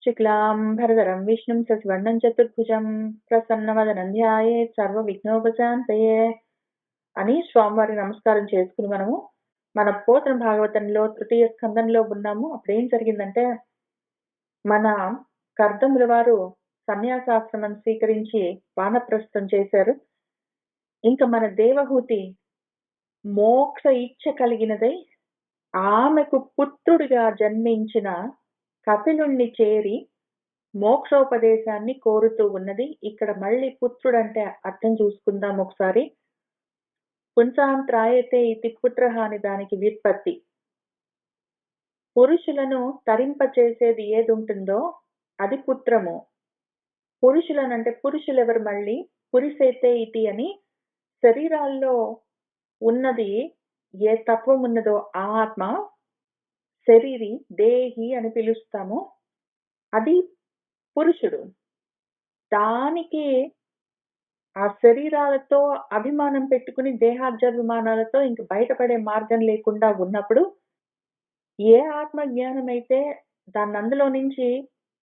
శుక్లాంబరధరం విష్ణుం శశివర్ణం చతుర్భుజం ప్రసన్నవదనం ధ్యాయేత్ సర్వవిఘ్నోపశాంతయే అని స్వామివారి నమస్కారం చేసుకుని మనము మన పోతన భాగవతంలో తృతీయ స్కందంలో ఉన్నాము. అప్పుడేం జరిగిందంటే, మన కర్దముల వారు సన్యాసాశ్రమం స్వీకరించి వానప్రస్థం చేశారు. ఇంకా మన దేవహూతి మోక్ష ఇచ్ఛ కలిగినదై ఆమెకు పుత్రుడిగా జన్మించిన కపిలుణ్ణి చేరి మోక్షోపదేశాన్ని కోరుతూ ఉన్నది. ఇక్కడ మళ్ళీ పుత్రుడు అంటే అర్థం చూసుకుందాం ఒకసారి. పుంసాం త్రాయతే ఇతి పుత్రః అని దానికి వ్యుత్పత్తి. పురుషులను తరింపచేసేది ఏది ఉంటుందో అది పుత్రము. పురుషులనంటే పురుషులెవరు? మళ్ళీ పురిసేతే ఇతి అని శరీరాల్లో ఉన్నది ఏ తత్వం ఉన్నదో ఆ ఆత్మ, శరీరి దేహి అని పిలుస్తాము, అది పురుషుడు. దానికి ఆ శరీరాలతో అభిమానం పెట్టుకుని దేహార్జాభిమానాలతో ఇంక బయటపడే మార్గం లేకుండా ఉన్నప్పుడు ఏ ఆత్మ జ్ఞానం అయితే దాన్ని అందులో నుంచి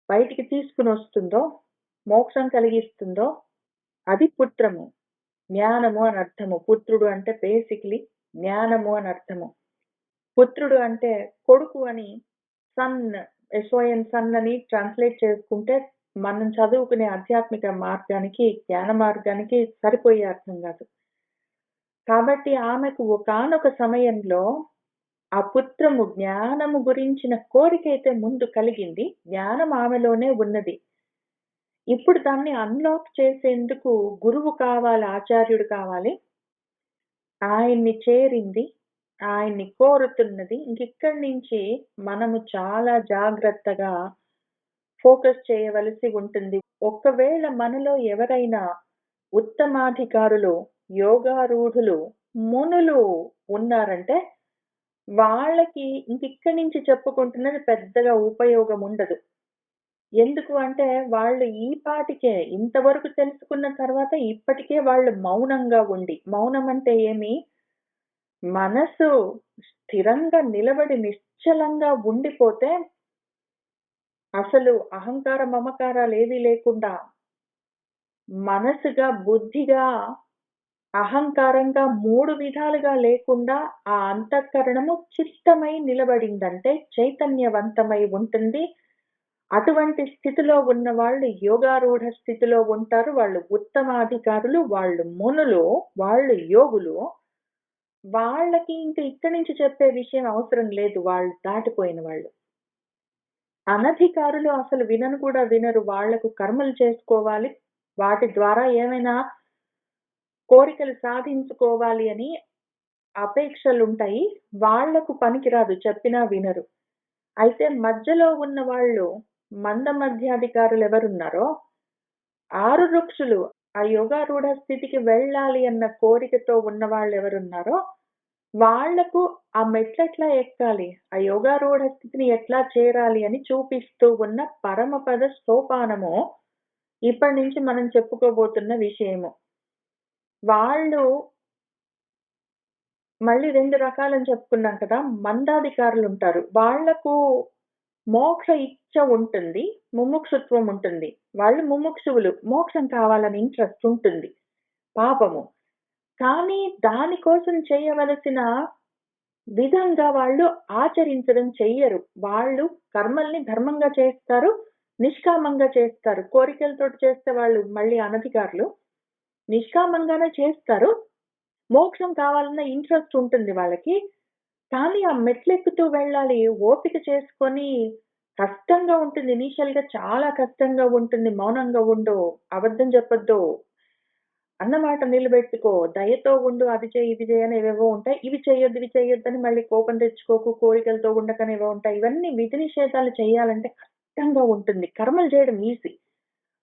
బయటికి తీసుకుని వస్తుందో, మోక్షం కలిగిస్తుందో అది పుత్రము, జ్ఞానము అని అర్థము. పుత్రుడు అంటే బేసిక్లీ జ్ఞానము అని అర్థము. పుత్రుడు అంటే కొడుకు అని, సన్, ఎస్ఓఎన్ సన్ అని ట్రాన్స్లేట్ చేసుకుంటే మనం చదువుకునే ఆధ్యాత్మిక మార్గానికి, జ్ఞాన మార్గానికి సరిపోయే అర్థం కాదు. కాబట్టి ఆమెకు ఒకానొక సమయంలో ఆ పుత్రము జ్ఞానము గురించిన కోరిక అయితే ముందు కలిగింది, జ్ఞానం ఆమెలోనే ఉన్నది. ఇప్పుడు దాన్ని అన్లాక్ చేసేందుకు గురువు కావాలి, ఆచార్యుడు కావాలి. ఆయన్ని చేరింది, ఆయన్ని కోరుతున్నది. ఇంకిక్కడి నుంచి మనము చాలా జాగ్రత్తగా ఫోకస్ చేయవలసి ఉంటుంది. ఒకవేళ మనలో ఎవరైనా ఉత్తమాధికారులు, యోగారూఢులు, మునులు ఉన్నారంటే వాళ్ళకి ఇంకిక్కడి నుంచి చెప్పుకుంటున్నది పెద్దగా ఉపయోగం ఉండదు. ఎందుకు అంటే వాళ్ళు ఈ పాటికే ఇంతవరకు తెలుసుకున్న తర్వాత ఇప్పటికే వాళ్ళు మౌనంగా ఉండి, మౌనం అంటే ఏమి, మనసు స్థిరంగా నిలబడి నిశ్చలంగా ఉండిపోతే అసలు అహంకార మమకారాలు ఏవీ లేకుండా మనసుగా, బుద్ధిగా, అహంకారంగా మూడు విధాలుగా లేకుండా ఆ అంతఃకరణము చిత్తమై నిలబడిందంటే చైతన్యవంతమై ఉంటుంది. అటువంటి స్థితిలో ఉన్న వాళ్ళు యోగారూఢ స్థితిలో ఉంటారు. వాళ్ళు ఉత్తమాధికారులు, వాళ్ళు మునులు, వాళ్ళు యోగులు. వాళ్ళకి ఇంక ఇక్కడి నుంచి చెప్పే విషయం అవసరం లేదు, వాళ్ళు దాటిపోయిన వాళ్ళు. అనధికారులు అసలు వినను కూడా వినరు. వాళ్లకు కర్మలు చేసుకోవాలి, వాటి ద్వారా ఏమైనా కోరికలు సాధించుకోవాలి అని అపేక్షలుంటాయి. వాళ్లకు పనికిరాదు, చెప్పినా వినరు. అయితే మధ్యలో ఉన్న వాళ్ళు, మంద మధ్యాధికారులు ఎవరున్నారో, ఆరు రుక్షులు, ఆ యోగారూఢ స్థితికి వెళ్ళాలి అన్న కోరికతో ఉన్న వాళ్ళు ఎవరున్నారో వాళ్లకు ఆ మెట్లెట్లా ఎక్కాలి, ఆ యోగారూఢ స్థితిని ఎట్లా చేరాలి అని చూపిస్తూ ఉన్న పరమపద సోపానము ఇప్పటి నుంచి మనం చెప్పుకోబోతున్న విషయము. వాళ్ళు మళ్ళీ రెండు రకాలని చెప్పుకున్నాం కదా. మందాధికారులు ఉంటారు, వాళ్లకు మోక్ష ఇచ్ఛ ఉంటుంది, ముముక్షుత్వం ఉంటుంది. వాళ్ళు ముముక్షువులు, మోక్షం కావాలని ఇంట్రెస్ట్ ఉంటుంది, పాపము. కానీ దానికోసం చేయవలసిన విధంగా వాళ్ళు ఆచరించడం చెయ్యరు. వాళ్ళు కర్మల్ని ధర్మంగా చేస్తారు, నిష్కామంగా చేస్తారు. కోరికలతో చేస్తే వాళ్ళు మళ్ళీ అనధికారులు. నిష్కామంగానే చేస్తారు, మోక్షం కావాలన్న ఇంట్రెస్ట్ ఉంటుంది వాళ్ళకి. కానీ ఆ మెట్లెక్కుతూ వెళ్ళాలి, ఓపిక చేసుకొని, కష్టంగా ఉంటుంది. ఇనీషియల్ గా చాలా కష్టంగా ఉంటుంది. మౌనంగా ఉండు, అబద్ధం చెప్పొద్దు, అన్నమాట నిలబెట్టుకో, దయతో ఉండు, అది చేయి ఇది చేయని ఏవేవో ఉంటాయి. ఇవి చేయొద్దు ఇవి చేయొద్దు అని మళ్ళీ కోపం తెచ్చుకోకు, కోరికలతో ఉండకనేవో ఉంటాయి. ఇవన్నీ విధి నిషేధాలు చేయాలంటే కష్టంగా ఉంటుంది. కర్మలు చేయడం ఈజీ,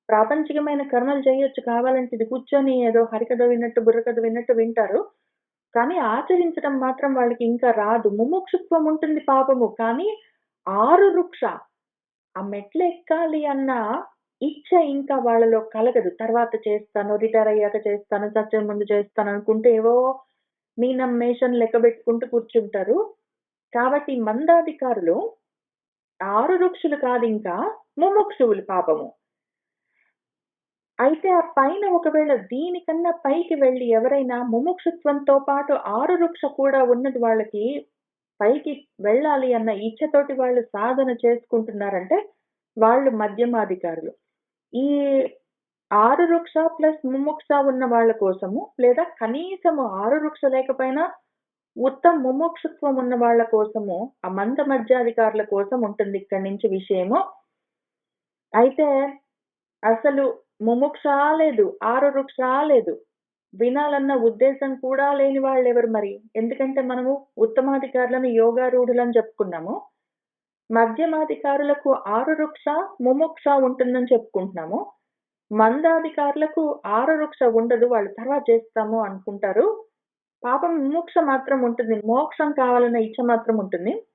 ప్రాపంచికమైన కర్మలు చేయొచ్చు. కావాలంటే ఇది కూర్చొని ఏదో హరికథ విన్నట్టు, బుర్రకథ విన్నట్టు వింటారు. కానీ ఆచరించడం మాత్రం వాళ్ళకి ఇంకా రాదు. ముముక్షుత్వం ఉంటుంది పాపము, కానీ ఆరు వృక్ష ఆ మెట్లు ఎక్కాలి అన్న ఇచ్చ ఇంకా వాళ్ళలో కలగదు. తర్వాత చేస్తాను, రిటైర్ అయ్యాక చేస్తాను, చచ్చే ముందు చేస్తాను అనుకుంటే ఏవో మీనం మేషన్ లెక్క పెట్టుకుంటూ కూర్చుంటారు. కాబట్టి మందాధికారులు ఆరురుక్షులు కాదింకా ముముక్షువులు పాపము. అయితే ఆ పైన ఒకవేళ దీనికన్నా పైకి వెళ్లి ఎవరైనా ముముక్షుత్వంతో పాటు ఆరురుక్ష కూడా ఉన్నది వాళ్ళకి పైకి వెళ్ళాలి అన్న ఇచ్ఛతోటి వాళ్ళు సాధన చేసుకుంటున్నారంటే వాళ్ళు మధ్యమాధికారులు. ఈ ఆరురుక్ష ప్లస్ ముముక్ష ఉన్న వాళ్ళ కోసము లేదా కనీసము ఆరురుక్ష లేకపోయినా ముముక్షుత్వం ఉన్న వాళ్ళ కోసము ఆ మంద మధ్యాధికారుల కోసం ఉంటుంది ఇక్కడి నుంచి విషయము. అయితే అసలు ముముక్షా లేదు, ఆరురుక్షా లేదు. వినాలన్న ఉద్దేశం కూడా లేని వాళ్ళెవరు మరి? ఎందుకంటే మనము ఉత్తమాధికారులను యోగారూఢులని చెప్పుకున్నాము. మధ్యమాధికారులకు ఆరురుక్ష, ముముక్ష ఉంటుందని చెప్పుకుంటున్నాము. మందాధికారులకు ఆరురుక్ష ఉండదు. వాళ్ళు తర్వాత చేస్తాము అనుకుంటారు. పాపం ముముక్ష మాత్రం ఉంటుంది. మోక్షం కావాలన్న ఇచ్చ మాత్రం ఉంటుంది.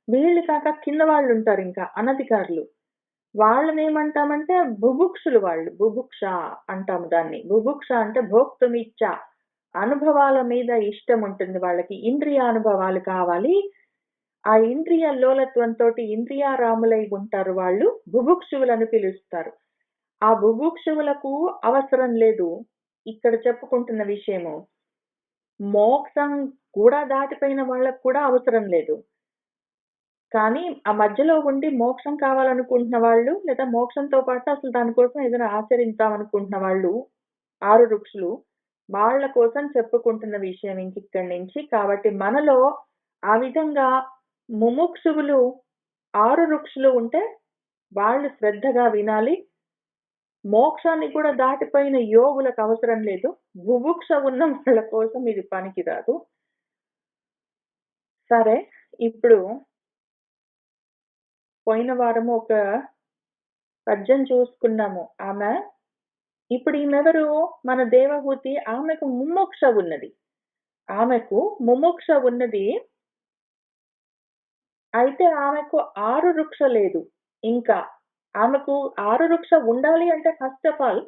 వీళ్ళు కాక కింద వాళ్ళుంటారు ఇంకా అనధికారులు. వాళ్ళనేమంటామంటే బుభుక్షులు వాళ్ళు. బుభుక్ష అంటాము దాన్ని. బుభుక్ష అంటే భోక్తుమిచ్చ. అనుభవాల మీద ఇష్టం ఉంటుంది వాళ్ళకి. ఇంద్రియానుభవాలు కావాలి. ఆ ఇంద్రియ లోలత్వంతోటి ఇంద్రియారాములై ఉంటారు వాళ్ళు. బుభుక్షువులని పిలుస్తారు. ఆ బుభుక్షువులకు అవసరం లేదు ఇక్కడ చెప్పుకుంటున్న విషయము. మోక్షం కూడా దాటిపోయిన వాళ్ళకు కూడా అవసరం లేదు. కానీ ఆ మధ్యలో ఉండి మోక్షం కావాలనుకుంటున్న వాళ్ళు లేదా మోక్షంతో పాటు అసలు దానికోసం ఏదైనా ఆచరిద్దామనుకుంటున్న వాళ్ళు ఆరురుక్షులు వాళ్ళ కోసం చెప్పుకుంటున్న విషయం ఇంకిక్కడి నుంచి. కాబట్టి మనలో ఆ విధంగా ముముక్షువులు ఆరురుక్షులు ఉంటే వాళ్ళు శ్రద్ధగా వినాలి. మోక్షాన్ని కూడా దాటిపోయిన యోగులకు అవసరం లేదు. బుభుక్ష ఉన్న వాళ్ళ కోసం ఇది పనికిరాదు. సరే, ఇప్పుడు పోయిన వారము ఒక పద్యం చూసుకున్నాము. ఇప్పుడు ఈమెవరు? మన దేవహూతి. ఆమెకు ముముక్ష ఉన్నది. ఆమెకు ముముక్ష ఉన్నది. అయితే ఆమెకు ఆరురుక్ష లేదు. ఇంకా ఆమెకు ఆరురుక్ష ఉండాలి అంటే ఫస్ట్ ఆఫ్ ఆల్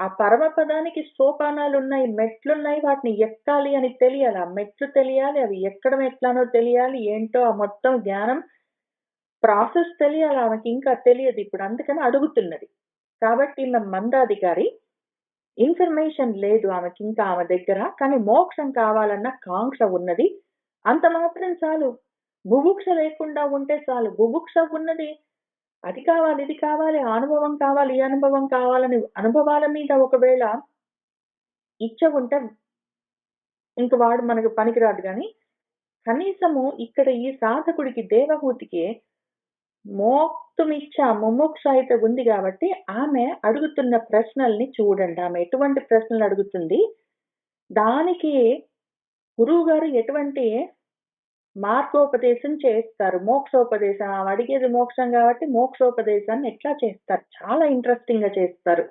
ఆ పరమపదానికి సోపానాలున్నాయి, మెట్లున్నాయి. వాటిని ఎక్కాలి అని తెలియాలి. ఆ మెట్లు తెలియాలి. అవి ఎక్కడం ఎట్లానో తెలియాలి. ఏంటో ఆ మొత్తం జ్ఞానం ప్రాసెస్ తెలియాలి. ఆమెకి ఇంకా తెలియదు ఇప్పుడు. అందుకని అడుగుతున్నది. కాబట్టి ఈమె మందాధికారి. ఇన్ఫర్మేషన్ లేదు ఆమెకి ఇంకా ఆమె దగ్గర. కానీ మోక్షం కావాలన్న కాంక్ష ఉన్నది. అంత మాత్రం చాలు. బుభుక్ష లేకుండా ఉంటే చాలు. బుభుక్ష ఉన్నది. అది కావాలి, ఇది కావాలి, ఆ అనుభవం కావాలి, ఈ అనుభవం కావాలని అనుభవాల మీద ఒకవేళ ఇచ్చ ఉంటే ఇంక వాడు మనకు పనికిరాదు గాని, కనీసము ఇక్కడ ఈ సాధకుడికి దేవహూతికి మోక్తుమిచ్చ ముముక్ష అయితే ఉంది కాబట్టి ఆమె అడుగుతున్న ప్రశ్నల్ని చూడండి. ఆమె ఎటువంటి ప్రశ్నలు అడుగుతుంది? దానికి గురువు గారు ఎటువంటి మార్గోపదేశం చేస్తారు. మోక్షోపదేశం. ఆమె అడిగేది మోక్షం కాబట్టి మోక్షోపదేశాన్ని ఎట్లా చేస్తారు? చాలా ఇంట్రెస్టింగ్ గా చేస్తారు.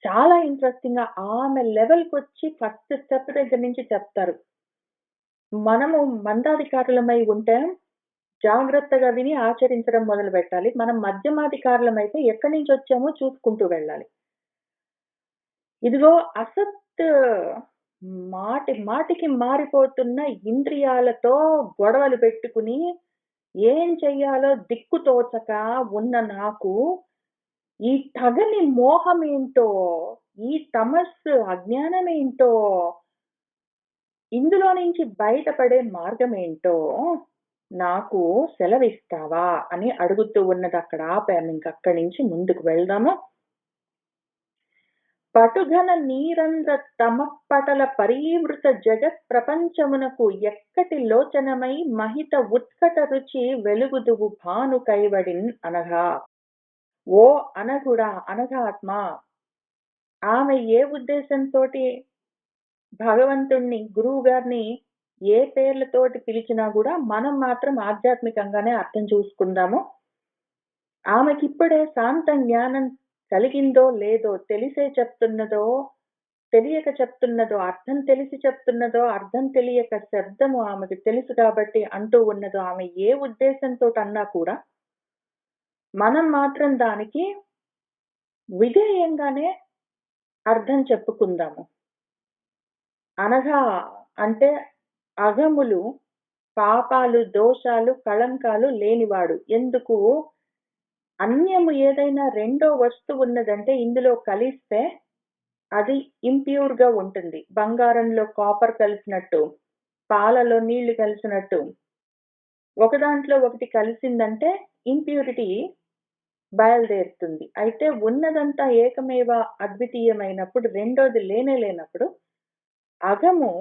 చాలా ఇంట్రెస్టింగ్ గా ఆమె లెవెల్కి వచ్చి ఫస్ట్ స్టెప్ దగ్గర నుంచి చెప్తారు. మనము మందాధికారులమై ఉంటే జాగ్రత్తగా విని ఆచరించడం మొదలు పెట్టాలి. మనం మధ్యమాధికారులమైతే ఎక్కడి నుంచి వచ్చామో చూసుకుంటూ వెళ్ళాలి. ఇదిగో అసత్ మాటికి మారిపోతున్న ఇంద్రియాలతో గొడవలు పెట్టుకుని ఏం చెయ్యాలో దిక్కుతోచక ఉన్న నాకు ఈ తగని మోహమేంటో, ఈ తమస్సు అజ్ఞానమేంటో, ఇందులో నుంచి బయటపడే మార్గమేంటో నాకు సెలవిస్తావా అని అడుగుతూ ఉన్నది. అక్కడ ఆపాము. ఇంకక్కడి నుంచి ముందుకు వెళ్దాము. పటుఘన నీరంధ్ర తమపటల పరీవృత జగత్ ప్రపంచమునకు ఎక్కటి లోచనమై మహిత ఉత్కట రుచి వెలుగుదువు భాను కైవడిన్ అనగా. ఓ అనగుడా, అనగా ఆత్మ. ఆమె ఏ ఉద్దేశంతో భగవంతుణ్ణి, గురువు గారిని ఏ పేర్లతోటి పిలిచినా కూడా మనం మాత్రం ఆధ్యాత్మికంగానే అర్థం చూసుకుందాము. ఆమెకిప్పుడే శాంత జ్ఞానం కలిగిందో లేదో, తెలిసే చెప్తున్నదో తెలియక చెప్తున్నదో, అర్థం తెలిసి చెప్తున్నదో అర్థం తెలియక శబ్దము ఆమెకు తెలుసు కాబట్టి అంటూ ఉన్నదో, ఆమె ఏ ఉద్దేశంతో అన్నా కూడా మనం మాత్రం దానికి విధేయంగానే అర్థం చెప్పుకుందాము. అనగా అంటే అగములు పాపాలు, దోషాలు, కళంకాలు లేనివాడు. ఎందుకు? అన్యము ఏదైనా రెండో వస్తువున్నదంటే ఇందులో కలిస్తే అది ఇంప్యూర్‌గా ఉంటుంది. బంగారంలో కాపర్ కలిసినట్టు, పాలలో నీళ్లు కలిసినట్టు. ఒక దాంట్లో ఒకటి కలిసిందంటే ఇంప్యూరిటీ బయలుదేరుతుంది. అయితే ఉన్నదంతా ఏకమేవ అద్వితీయమైనప్పుడు రెండోది లేనే లేనప్పుడు అఘము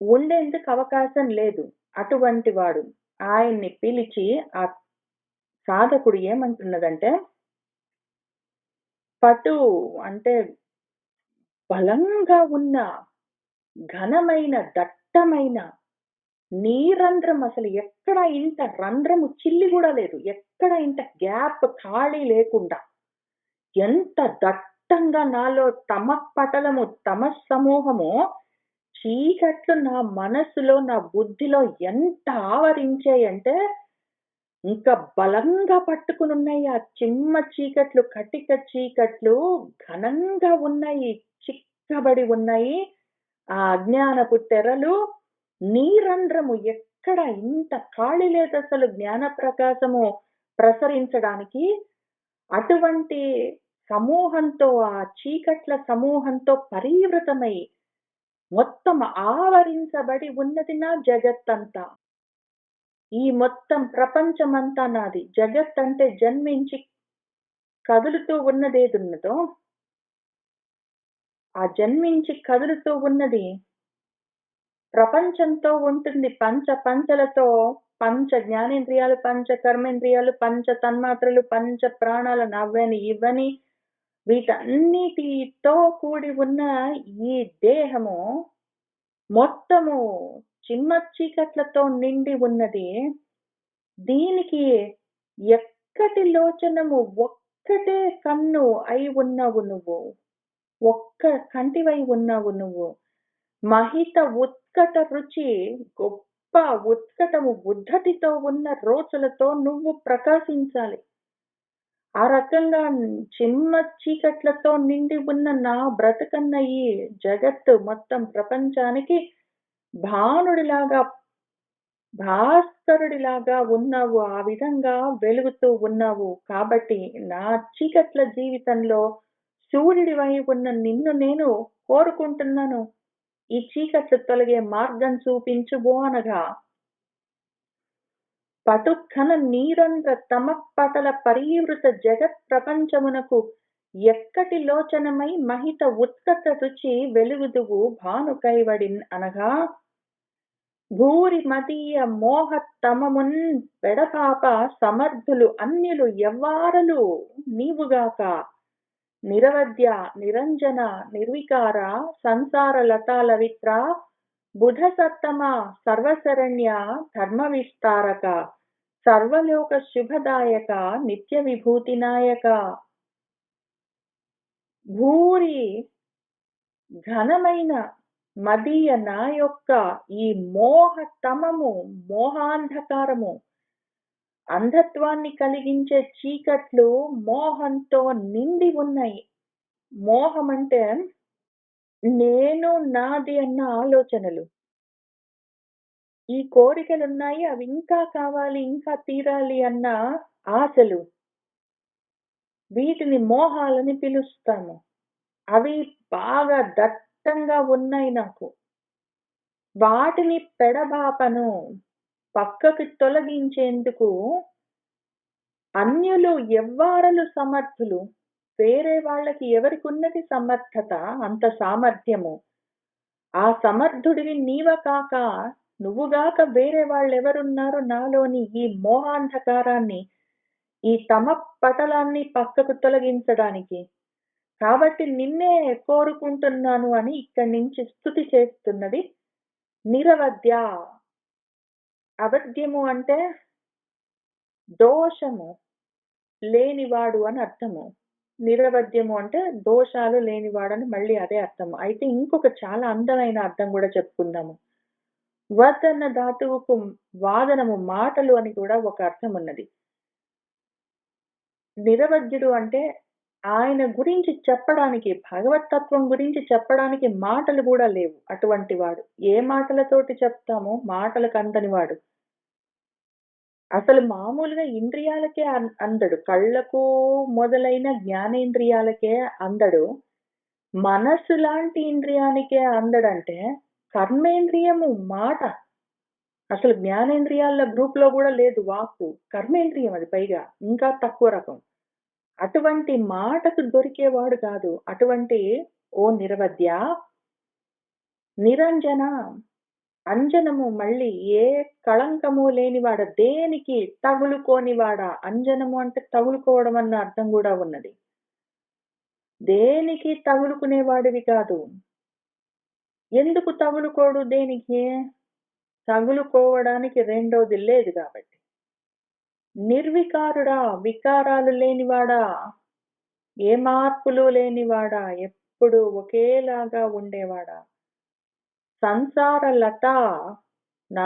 ఉండేందుకు అవకాశం లేదు. అటువంటి వాడు. ఆయన్ని పిలిచి ఆ సాధకుడు ఏమంటున్నదంటే, పటు అంటే బలంగా ఉన్న, ఘనమైన, దట్టమైన నీరంధ్రం అసలు ఎక్కడ ఇంత రంధ్రము చిల్లి గూడా లేదు. ఎక్కడ ఇంత గ్యాప్ ఖాళీ లేకుండా ఎంత దట్టంగా నాలో తమఃపటలము, తమస్సమూహము చీకట్లు నా మనస్సులో, నా బుద్ధిలో ఎంత ఆవరించాయంటే, ఇంకా బలంగా పట్టుకునున్నాయి. ఆ చిమ్మ చీకట్లు, కటిక చీకట్లు ఘనంగా ఉన్నాయి. చిక్కబడి ఉన్నాయి. ఆ అజ్ఞానపు తెరలు, నీరంధ్రము ఎక్కడ ఇంత ఖాళీ లేదసలు జ్ఞాన ప్రకాశము ప్రసరించడానికి. అటువంటి సమూహంతో, ఆ చీకట్ల సమూహంతో పరివృతమై మొత్తం ఆవరించబడి ఉన్నది నా జగత్తంతా. ఈ మొత్తం ప్రపంచమంతా నాది. జగత్తంటే జన్మించి కదులుతూ ఉన్నదేదున్నదో, ఆ జన్మించి కదులుతూ ఉన్నది ప్రపంచంతో ఉంటుంది. పంచలతో పంచ జ్ఞానేంద్రియాలు, పంచ కర్మేంద్రియాలు, పంచ తన్మాత్రలు, పంచ ప్రాణాలు నవ్వని, ఇవ్వని వీటన్నిటితో కూడి ఉన్న ఈ దేహము మొత్తము చిమ్మ చీకట్లతో నిండి ఉన్నది. దీనికి ఎక్కటి లోచనము ఒక్కటే కన్ను అయి ఉన్నావు నువ్వు. ఒక్క కంటివై ఉన్నావు నువ్వు. మహిత ఉత్కట రుచి గొప్ప ఉత్కటము ఉద్ధతితో ఉన్న రోజులతో నువ్వు ప్రకాశించాలి. ఆ రకంగా చిమ్మ చీకట్లతో నిండి ఉన్న నా బ్రతుకన్న ఈ జగత్తు మొత్తం ప్రపంచానికి భానుడిలాగా, భాస్కరుడిలాగా ఉన్నావు. ఆ విధంగా వెలుగుతూ ఉన్నావు. కాబట్టి నా చీకట్ల జీవితంలో సూర్యుడివై ఉన్న నిన్ను నేను కోరుకుంటున్నాను. ఈ చీకట్లు తొలగే మార్గం చూపించుబో అనగా, పటుక్కన నీరంధ్ర తమఃపటల పరీవృత జగత్ ప్రపంచమునకు ఎక్కటి లోచనమై మహిత ఉత్కట రుచి వెలుగుదువు భాను కైవడిన్ అనగా, భూరి మదీయ మోహత్తమమున్ పెడపాప సమర్థులు అన్యులు ఎవ్వారలు నీవుగాక, నిరవధ్య నిరంజన నిర్వికార సంసార లతాలవిత్ర బుధ సత్తమ సర్వశరణ్య ధర్మ విస్తారక సర్వలోక శుభదాయక నిత్య విభూతి నాయక. భూరి ఘనమైన మదీయ నా యొక్క ఈ మోహతమము, మోహాంధకారము, అంధత్వాన్ని కలిగించే చీకట్లు మోహంతో నిండి ఉన్నాయి. మోహం అంటే నేను నాది అన్న ఆలోచనలు. ఈ కోరికలున్నాయి. అవి ఇంకా కావాలి, ఇంకా తీరాలి అన్న ఆశలు. వీటిని మోహాలని పిలుస్తాము. అవి బాగా దట్టంగా ఉన్నాయి నాకు. వాటిని పెడబాపను, పక్కకి తొలగించేందుకు అన్యులు ఎవ్వారలు సమర్థులు. వేరే వాళ్ళకి ఎవరికున్నది సమర్థత, అంత సామర్థ్యము. ఆ సమర్థుడివి నీవ కాక, నువ్వుగాక వేరే వాళ్ళెవరున్నారు నాలోని ఈ మోహాంధకారాన్ని, ఈ తమఃపటలాన్ని పక్కకు తొలగించడానికి. కాబట్టి నిన్నే కోరుకుంటున్నాను అని ఇక్కడి నుంచి స్తుతి చేస్తున్నది నిరవధ్య. అవధ్యము అంటే దోషము లేనివాడు అని అర్థము. నిరవధ్యము అంటే దోషాలు లేనివాడని మళ్ళీ అదే అర్థము. అయితే ఇంకొక చాలా అందమైన అర్థం కూడా చెప్పుకుందాము. వద్ అన్న ధాతువుకు వాదనము, మాటలు అని కూడా ఒక అర్థం ఉన్నది. నిరవధ్యుడు అంటే ఆయన గురించి చెప్పడానికి, భగవత్ తత్వం గురించి చెప్పడానికి మాటలు గూడా లేవు అటువంటి వాడు. ఏ మాటలతోటి చెప్తామో మాటలకు అందని వాడు. అసలు మామూలుగా ఇంద్రియాలకే అందడు. కళ్ళకు మొదలైన జ్ఞానేంద్రియాలకే అందడు. మనస్సు లాంటి ఇంద్రియానికే అందడంటే, కర్మేంద్రియము మాట. అసలు జ్ఞానేంద్రియాల గ్రూప్‌లో గూడా లేదు వాక్కు. కర్మేంద్రియం అది పైగా. ఇంకా తక్కువ రకం. అటువంటి మాటకు దొరికేవాడు కాదు. అటువంటి ఓ నిరవధ్య, నిరంజన, అంజనము మళ్ళీ ఏ కళంకము లేనివాడ, దేనికి తగులుకోనివాడా. అంజనము అంటే తగులుకోవడం అన్న అర్థం గూడా ఉన్నది. దేనికి తగులుకునేవాడివి కాదు. ఎందుకు తగులుకోడు దేనికి? తగులుకోవడానికి రెండోది లేదు గాబట్టి. నిర్వికారుడా, వికారాలు లేనివాడా, ఏ మార్పులు లేనివాడా, ఎప్పుడు ఒకేలాగా ఉండేవాడా. సంసార లత, నా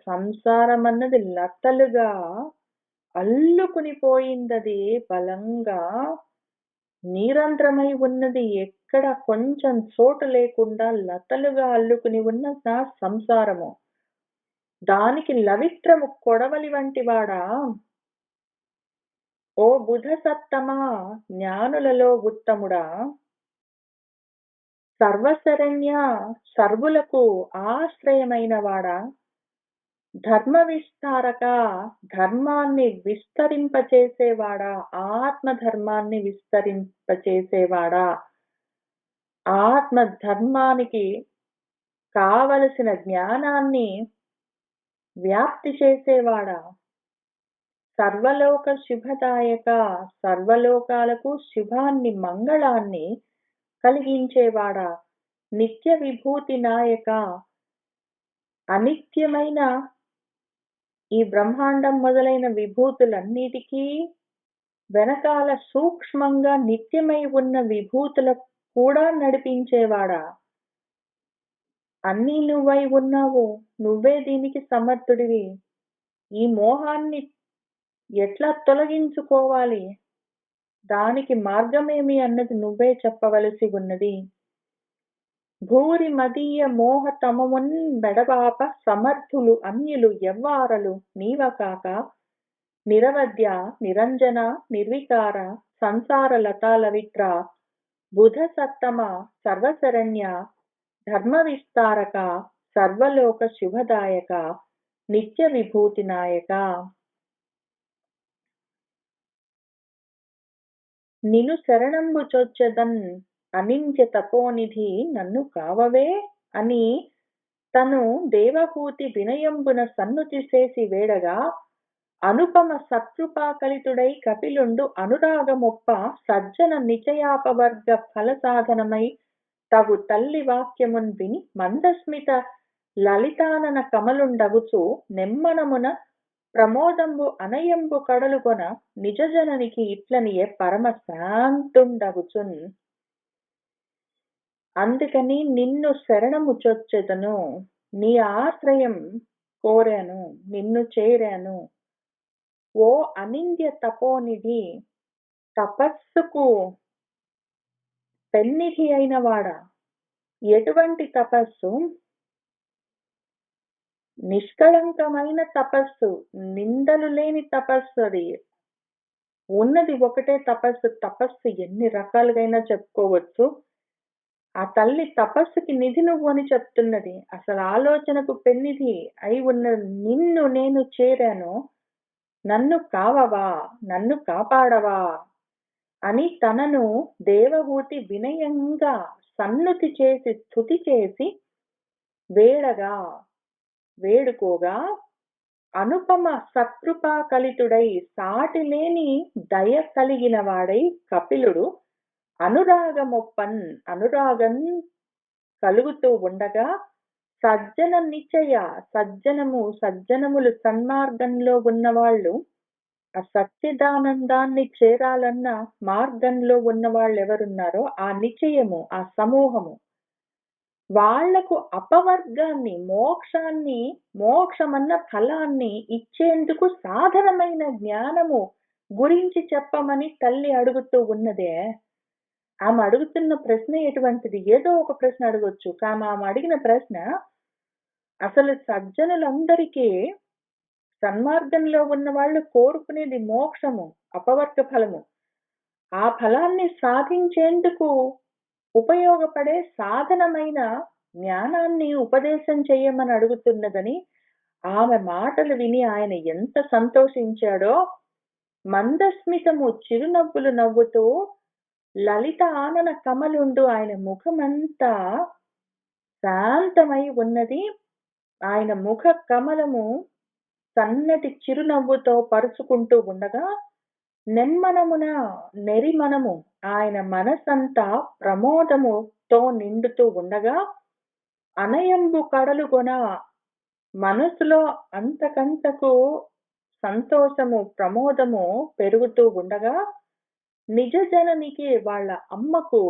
సంసారమన్నది లతలుగా అల్లుకుని పోయిందది బలంగా. నిరంధ్రమై ఉన్నది. ఎక్కడ కొంచెం చోటు లేకుండా లతలుగా అల్లుకుని ఉన్న నా సంసారము. దానికి లవిత్రము కొడవలి వంటివాడా. ఓ బుధ సత్తమా, జ్ఞానులలో ఉత్తముడా, సర్వశరణ్య, సర్వులకు ఆశ్రయమైన వాడా, ధర్మ విస్తారక, ధర్మాన్ని విస్తరింపచేసేవాడా, ఆత్మధర్మాన్ని విస్తరింపచేసేవాడా, ఆత్మ ధర్మానికి కావలసిన జ్ఞానాన్ని వ్యాప్తి చేసేవాడా, సర్వలోక శుభదాయక, సర్వలోకాలకు శుభాన్ని మంగళాన్ని కలిగించేవాడా, నిత్య విభూతి నాయక, అనిత్యమైన ఈ బ్రహ్మాండం మొదలైన విభూతులన్నిటికీ వెనకాల సూక్ష్మంగా నిత్యమై ఉన్న విభూతుల కూడా నడిపించేవాడా. అన్నీ నువ్వై ఉన్నావు. నువ్వే దీనికి సమర్థుడివి. ఈ మోహాన్ని ఎట్లా తొలగించుకోవాలి, దానికి మార్గమేమి అన్నది నువ్వే చెప్పవలసి ఉన్నది. భూరి మదీయ మోహ తమమున్ బెడబాప సమర్థులు అన్యులు ఎవ్వారలు నీవకాక, నిరవధ్య, నిరంజన, నిర్వికార, సంసార లతాలవిత్ర, బుధ సత్తమ, సర్వశరణ్య, ధర్మ విస్తారక, సర్వలోక శుభదాయక, నిత్య విభూతి నాయక. నిను శరణంబు చొచ్చెదన్ అనింద్య తపోనిధి నన్ను కావవే అని తను దేవహూతి వినయంబున సన్నుతి చేసి వేడగా, అనుపమ సత్కృపాకలితుడై కపిలుండు అనురాగమొప్ప సజ్జన నిచయాపవర్గ ఫల సాధనమై తగు తల్లి వాక్యమున్ విని మందస్మిత లలితానన కమలుండగుచు నెమ్మనమున ప్రమోదంబు అనయంబు కడలుగొన నిజజననికి ఇట్లనియే పరమ శాంతుండగుచున్. అందుకని నిన్ను శరణము చొచ్చెదను, నీ ఆశ్రయం కోరాను, నిన్ను చేరాను. ఓ అనింద్య తపోనిధి, తపస్సుకు పెన్నిధి అయిన వాడా. ఎటువంటి తపస్సు? నిష్కళంకమైన తపస్సు, నిందలు లేని తపస్సు. అది ఉన్నది ఒకటే తపస్సు. తపస్సు ఎన్ని రకాలుగైనా చెప్పుకోవచ్చు. ఆ తల్లి తపస్సుకి నిధి నువ్వు అని చెప్తున్నది. అసలు ఆలోచనకు పెన్నిధి అయి ఉన్న నిన్ను నేను చేరాను, నన్ను కావవా, నన్ను కాపాడవా అని తనను దేవహూతి వినయంగా సన్నుతి చేసి స్తుతి చేసి వేడగా వేడుకోగా, అనుపమ సత్కృపా కలితుడై సాటిలేని దయ కలిగిన వాడై కపిలుడు అనురాగమొప్పన్, అనురాగం కలుగుతూ ఉండగా, సజ్జన నిశ్చయ, సజ్జనములు సన్మార్గంలో ఉన్నవాళ్ళు, ఆ సచ్చిదానందాన్ని చేరాలన్న మార్గంలో ఉన్న వాళ్ళు ఎవరున్నారో ఆ నిశ్చయము, ఆ సమూహము, వాళ్లకు అపవర్గాన్ని, మోక్షమన్న ఫలాన్ని ఇచ్చేందుకు సాధనమైన జ్ఞానము గురించి చెప్పమని తల్లి అడుగుతూ ఉన్నదే, ఆమె అడుగుతున్న ప్రశ్న ఎటువంటిది? ఏదో ఒక ప్రశ్న అడగొచ్చు. కానీ ఆమె అడిగిన ప్రశ్న అసలు సజ్జనులందరికీ సన్మార్గంలో ఉన్నవాళ్ళు కోరుకునేది మోక్షము, అపవర్గ ఫలము. ఆ ఫలాన్ని సాధించేందుకు ఉపయోగపడే సాధనమైన జ్ఞానాన్ని ఉపదేశం చెయ్యమని అడుగుతున్నదని ఆమె మాటలు విని ఆయన ఎంత సంతోషించాడో, మందస్మితము చిరునవ్వులు నవ్వుతూ లలిత ఆనన కమలుండు ఆయన ముఖమంతా శాంతమై ఉన్నది. ఆయన ముఖ కమలము సన్నటి చిరునవ్వుతో పరుచుకుంటూ ఉండగా, నెమ్మనమున నెరిమనము ఆయన మనసంతా ప్రమోదముతో నిండుతూ ఉండగా, అనయంబు కడలుగొన మనసులో అంతకంతకు సంతోషము, ప్రమోదము పెరుగుతూ ఉండగా, నిజ జననికి వాళ్ళ అమ్మకు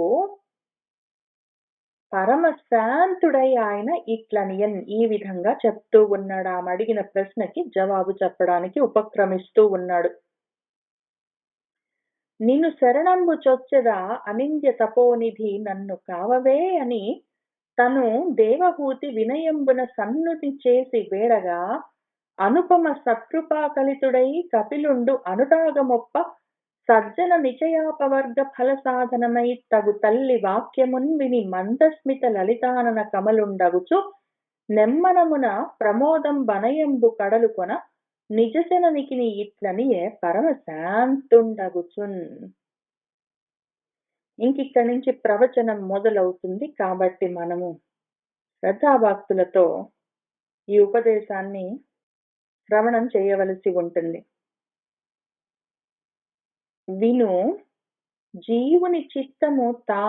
పరమశాంతుడై ఆయన ఇట్లనియన్ ఈ విధంగా చెప్తూ ఉన్నాడు. ఆమె అడిగిన ప్రశ్నకి జవాబు చెప్పడానికి ఉపక్రమిస్తూ ఉన్నాడు. నిన్ను శరణంబు చొచ్చెదా అనింద్య తపోనిధి నన్ను కావవే అని తను దేవహూతి వినయంబున సన్నుతి చేసి వేడగా, అనుపమ సత్కృపాకలితుడై కపిలుండు అనురాగమొప్ప సజ్జన నిచయాపవర్గ ఫల సాధనమై తగు తల్లి వాక్యమున్ విని మందస్మిత లలితానన కమలుండగుచు నెమ్మనమున ప్రమోదం బనయంబు కడలు కొన నిజజననికి ఇట్లనియే పరమశాంతుండగుచున్. ఇంకిక్కడి నుంచి ప్రవచనం మొదలవుతుంది. కాబట్టి మనము శ్రద్ధాభక్తులతో ఈ ఉపదేశాన్ని శ్రవణం చేయవలసి ఉంటుంది. విను, జీవుని చిత్తము తా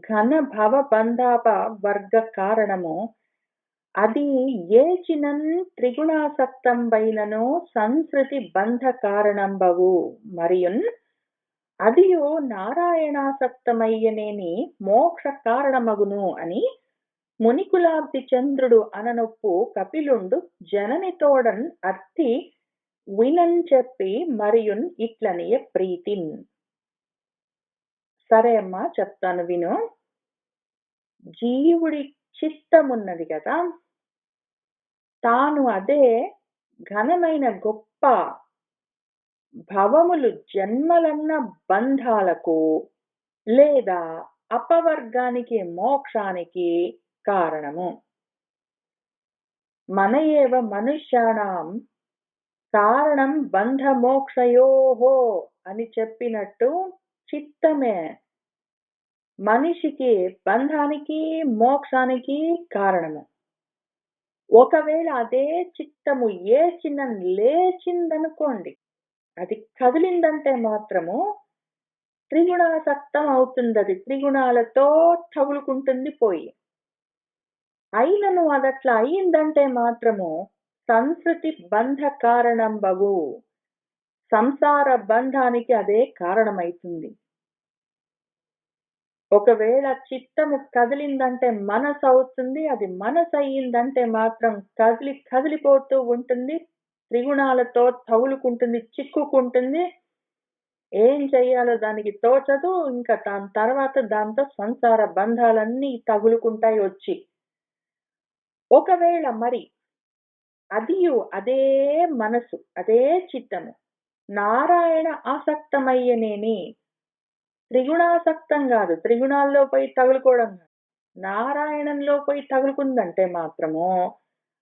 ఘన భవ బంధాప వర్గ కారణము అది ఏచినన్ త్రిగుణాసక్తంబైనను సంస్కృతి బంధ కారణంబవు మరియున్ అదియు నారాయణాసక్తమయ్యనేని మోక్ష కారణమగును అని మునికులాబ్ది చంద్రుడు అననొప్పు కపిలుండు జననితోడన్ అర్థి వినన్ చెప్పి మరియున్ ఇట్లనియ ప్రీతిన్. సరే అమ్మా, చెప్తాను విను. జీవుడి చిత్తమున్నది కదా, తాను అదే ఘనమైన గొప్ప భవములు జన్మలన్న బంధాలకు లేదా అపవర్గానికి మోక్షానికి కారణము. మన ఏవ మనుష్యాణం కారణం బంధ మోక్షయోహో అని చెప్పినట్టు చిత్తమే మనిషికి బంధానికి మోక్షానికి కారణము. ఒకవేళ అదే చిత్తము ఏ చిన్న లేచిందనుకోండి, అది కదిలిందంటే మాత్రము త్రిగుణాసక్తం అవుతుంది. అది త్రిగుణాలతో తగులుకుంటుంది పోయి. అయినను అదట్లా అయిందంటే మాత్రము సంస్కృతి బంధ కారణం బగు, సంసార బంధానికి అదే కారణమైతుంది. ఒకవేళ చిత్తము కదిలిందంటే మనసు అవుతుంది. అది మనసు అయ్యిందంటే మాత్రం కదిలిపోతూ ఉంటుంది, త్రిగుణాలతో తగులుకుంటుంది, చిక్కుకుంటుంది. ఏం చెయ్యాలో దానికి తోచదు. ఇంకా దాని తర్వాత దాంతో సంసార బంధాలన్నీ తగులుకుంటాయి వచ్చి. ఒకవేళ మరి అదే మనసు, అదే చిత్తము నారాయణ ఆసక్తమయ్యనేని, త్రిగుణాసక్తం కాదు, త్రిగుణాల్లో పోయి తగులుకోవడం కాదు, నారాయణంలో పోయి తగులుకుందంటే మాత్రము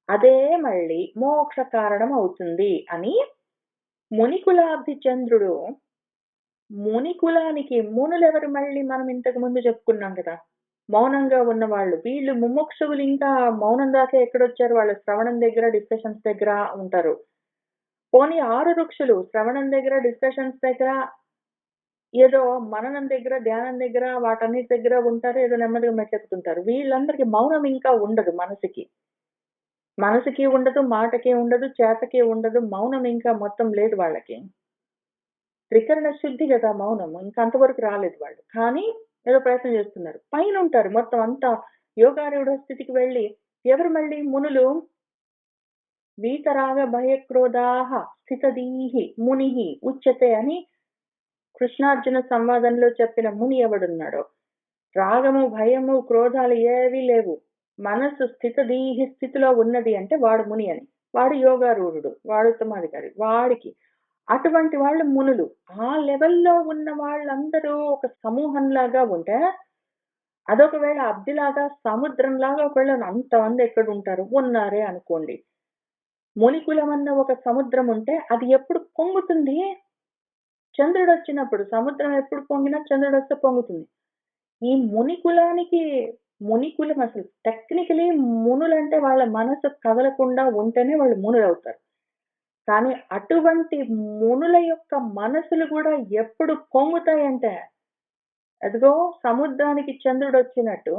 అదే మళ్ళీ మోక్ష కారణం అవుతుంది అని మునికులాబ్ది చంద్రుడు, మునికులానికి మునులెవరు మళ్ళీ మనం ఇంతకు ముందు చెప్పుకున్నాం కదా, మౌనంగా ఉన్నవాళ్ళు. వీళ్ళు ముముక్షువులు ఇంకా మౌనం దాకా ఎక్కడొచ్చారు? వాళ్ళు శ్రవణం దగ్గర, డిస్కషన్స్ దగ్గర ఉంటారు. పోనీ 6 ఋక్షులు శ్రవణం దగ్గర, డిస్కషన్స్ దగ్గర, ఏదో మననం దగ్గర, ధ్యానం దగ్గర, వాటన్నిటి దగ్గర ఉంటారు. ఏదో నెమ్మదిగా మెట్లెక్కుతుంటారు. వీళ్ళందరికీ మౌనం ఇంకా ఉండదు. మనసుకి ఉండదు, మాటకి ఉండదు, చేతకి ఉండదు. మౌనం ఇంకా మొత్తం లేదు వాళ్ళకి. త్రికరణ శుద్ధి కదా మౌనం. ఇంకా అంతవరకు రాలేదు వాళ్ళు. కానీ ఏదో ప్రయత్నం చేస్తున్నారు. పైన ఉంటారు మొత్తం అంతా యోగారూఢ స్థితికి వెళ్ళి. ఎవరు మళ్ళీ మునులు? వీతరాగ భయక్రోధాః స్థితధీః మునిః ఉచ్యతే అని కృష్ణార్జున సంవాదంలో చెప్పిన ముని ఎవడున్నాడో, రాగము భయము క్రోధాలు ఏవీ లేవు, మనస్సు స్థితధీహి స్థితిలో ఉన్నది అంటే వాడు ముని అని. వాడు యోగారూఢుడు, వాడు ఉత్తమాధికారి. వాడికి అటువంటి వాళ్ళు మునులు. ఆ లెవెల్లో ఉన్న వాళ్ళందరూ ఒక సమూహంలాగా ఉంటే, అదొకవేళ అబ్దిలాగా సముద్రంలాగా ఒకవేళ అంతమంది ఎక్కడ ఉంటారు ఉన్నారే అనుకోండి. మునికులం అన్న ఒక సముద్రం ఉంటే అది ఎప్పుడు పొంగుతుంది? చంద్రుడు వచ్చినప్పుడు. సముద్రం ఎప్పుడు పొంగినా చంద్రుడు వస్తే పొంగుతుంది. ఈ మునికులానికి మునికులం అసలు టెక్నికలీ మునులంటే వాళ్ళ మనసు కదలకుండా ఉంటేనే వాళ్ళు మునులవుతారు. కానీ అటువంటి మునుల యొక్క మనసులు కూడా ఎప్పుడు పొంగుతాయంటే, అదిగో సముద్రానికి చంద్రుడు వచ్చినట్టు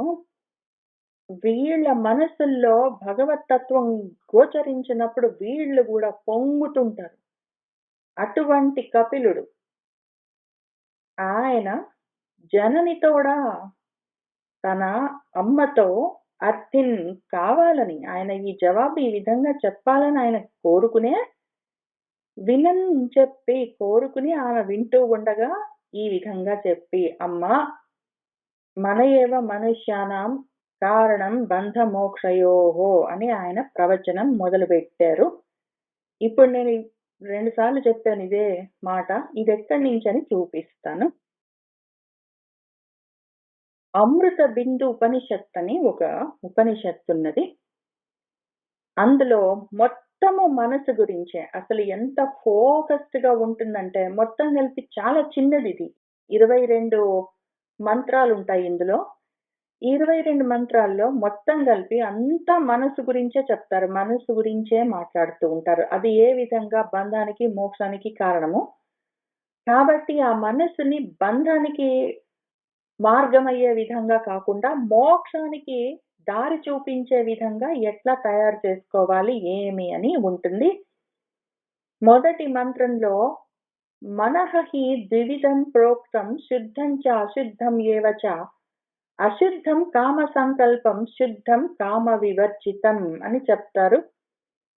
వీళ్ళ మనసుల్లో భగవతత్వం గోచరించినప్పుడు వీళ్ళు కూడా పొంగుతుంటారు. అటువంటి కపిలుడు ఆయన జననితోడా తన అమ్మతో అర్థిన్ కావాలని ఆయన ఈ జవాబు ఈ విధంగా చెప్పాలని ఆయన కోరుకునే వినన్ చెప్పి కోరుకుని ఆమె వింటూ ఉండగా ఈ విధంగా చెప్పి, అమ్మా మన ఏవ మనుష్యానాం కారణం బంధ మోక్షయోహో అని ఆయన ప్రవచనం మొదలు పెట్టారు. ఇప్పుడు నేను 2 సార్లు చెప్పాను ఇదే మాట. ఇది ఎక్కడి నుంచి అని చూపిస్తాను. అమృత బిందు ఉపనిషత్ అని ఒక ఉపనిషత్తు ఉన్నది. అందులో మొత్తము మనసు గురించే. అసలు ఎంత ఫోకస్డ్ గా ఉంటుందంటే మొత్తం కలిపి చాలా చిన్నది ఇది. 22 మంత్రాలు ఉంటాయి ఇందులో. 22 మంత్రాల్లో మొత్తం కలిపి అంతా మనసు గురించే చెప్తారు. మనసు గురించే మాట్లాడుతూ ఉంటారు. అది ఏ విధంగా బంధానికి మోక్షానికి కారణము. కాబట్టి ఆ మనస్సుని బంధానికి మార్గమయ్యే విధంగా కాకుండా మోక్షానికి దారి చూపించే విధంగా ఎట్లా తయారు చేసుకోవాలి ఏమి అని ఉంటుంది. మొదటి మంత్రంలో మనః హి ద్వివిధం ప్రోక్తం శుద్ధం చ అశుద్ధం ఏవ చ అశుద్ధం కామ సంకల్పం శుద్ధం కామ వివర్జితం అని చెప్తారు.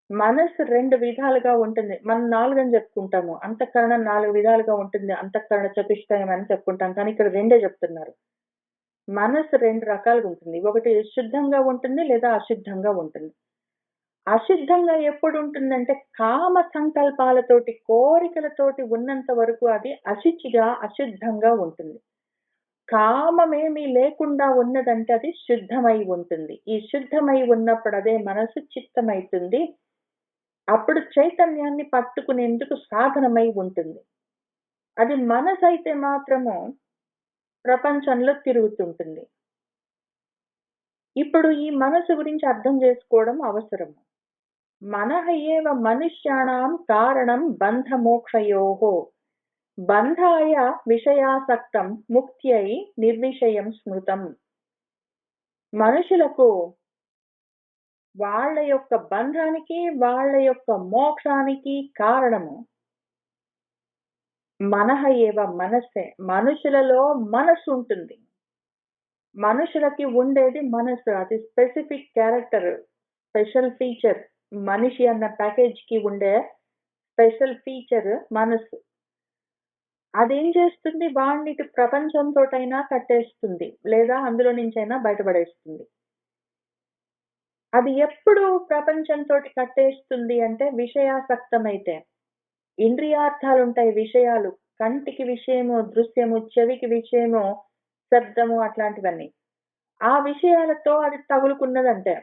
మనసు 2 విధాలుగా ఉంటుంది. మనం 4 అని చెప్పుకుంటాము. అంతఃకరణం 4 విధాలుగా ఉంటుంది. అంతఃకరణ చతుష్టయం అని చెప్పుకుంటాం. కానీ ఇక్కడ 2 చెప్తున్నారు. మనసు 2 రకాలుగా ఉంటుంది. ఒకటి శుద్ధంగా ఉంటుంది లేదా అశుద్ధంగా ఉంటుంది. అశుద్ధంగా ఎప్పుడు ఉంటుందంటే కామ సంకల్పాలతోటి కోరికలతోటి ఉన్నంత వరకు అది అశుచిగా అశుద్ధంగా ఉంటుంది. కామమేమీ లేకుండా ఉన్నదంటే అది శుద్ధమై ఉంటుంది. ఈ శుద్ధమై ఉన్నప్పుడు అదే మనసు చిత్తమైతుంది. అప్పుడు చైతన్యాన్ని పట్టుకునేందుకు సాధనమై ఉంటుంది. అది మనసైతే మాత్రము ప్రపంచంలో తిరుగుతుంటుంది. ఇప్పుడు ఈ మనసు గురించి అర్థం చేసుకోవడం అవసరము. మనః ఏవ మనుష్యాణాం కారణం బంధ మోక్షయోహో బంధాయ విషయాసక్తం ముక్త్యై నిర్విషయం స్మృతం. మనుషులకు వాళ్ళ యొక్క బంధానికి వాళ్ళ యొక్క మోక్షానికి కారణము మనః ఏవ మనస్సే. మనుషులలో మనసు ఉంటుంది. మనుషులకి ఉండేది మనసు. అది స్పెసిఫిక్ క్యారెక్టర్, స్పెషల్ ఫీచర్. మనిషి అన్న ప్యాకేజ్ కి ఉండే స్పెషల్ ఫీచర్ మనసు. అదేం చేస్తుంది? వాడిని ఇటు ప్రపంచంతోటైనా కట్టేస్తుంది లేదా అందులో నుంచైనా బయటపడేస్తుంది. అది ఎప్పుడు ప్రపంచంతోటి కట్టేస్తుంది అంటే విషయాసక్తమైతే. ఇంద్రియార్థాలు ఉంటాయి, విషయాలు. కంటికి విషయము దృశ్యము, చెవికి విషయము శబ్దము, అట్లాంటివన్నీ. ఆ విషయాలతో అది తగులుకున్నదంటే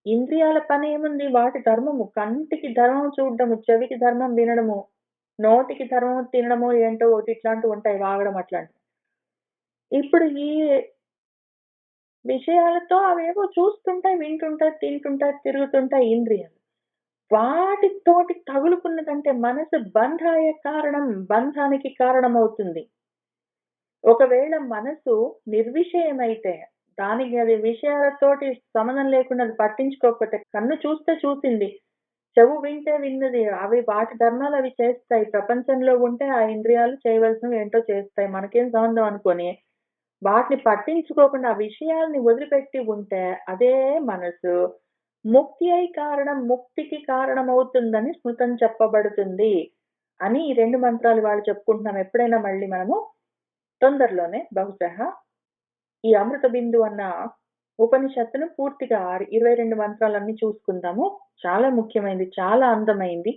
ఇంద్రియాల పని ఏముంది? వాటి ధర్మము. కంటికి ధర్మం చూడడము, చెవికి ధర్మం వినడము, నోటికి ధర్మం తినడము, ఏంటో ఒకటి ఇట్లాంటివి ఉంటాయి, వాగడం అట్లాంటివి. ఇప్పుడు ఈ విషయాలతో అవేవో చూస్తుంటాయి, వింటుంటాయి, తింటుంటాయి, తిరుగుతుంటాయి ఇంద్రియాలు. వాటితోటి తగులుకున్నదంటే మనసు బంధాయ కారణం, బంధానికి కారణమవుతుంది. ఒకవేళ మనసు నిర్విషయమైతే, దానికి అది విషయాలతోటి సంబంధం లేకుండా అది పట్టించుకోకపోతే, కన్ను చూస్తే చూసింది, చెవు వింటే విన్నది, అవి వాటి ధర్మాలు అవి చేస్తాయి. ప్రపంచంలో ఉంటే ఆ ఇంద్రియాలు చేయవలసినవి ఏంటో చేస్తాయి, మనకేం సంబంధం అనుకొని వాటిని పట్టించుకోకుండా ఆ విషయాల్ని వదిలిపెట్టి ఉంటే అదే మనసు ముక్తి అయి కారణం ముక్తికి కారణమవుతుందని స్మృతం చెప్పబడుతుంది అని ఈ 2 మంత్రాలు వాళ్ళు చెప్పుకుంటున్నాం. ఎప్పుడైనా మళ్ళీ మనము తొందరలోనే బహుశా ఈ అమృత బిందు అన్న ఉపనిషత్తును పూర్తిగా 22 మంత్రాలన్నీ చూసుకుందాము. చాలా ముఖ్యమైనది, చాలా అందమైంది.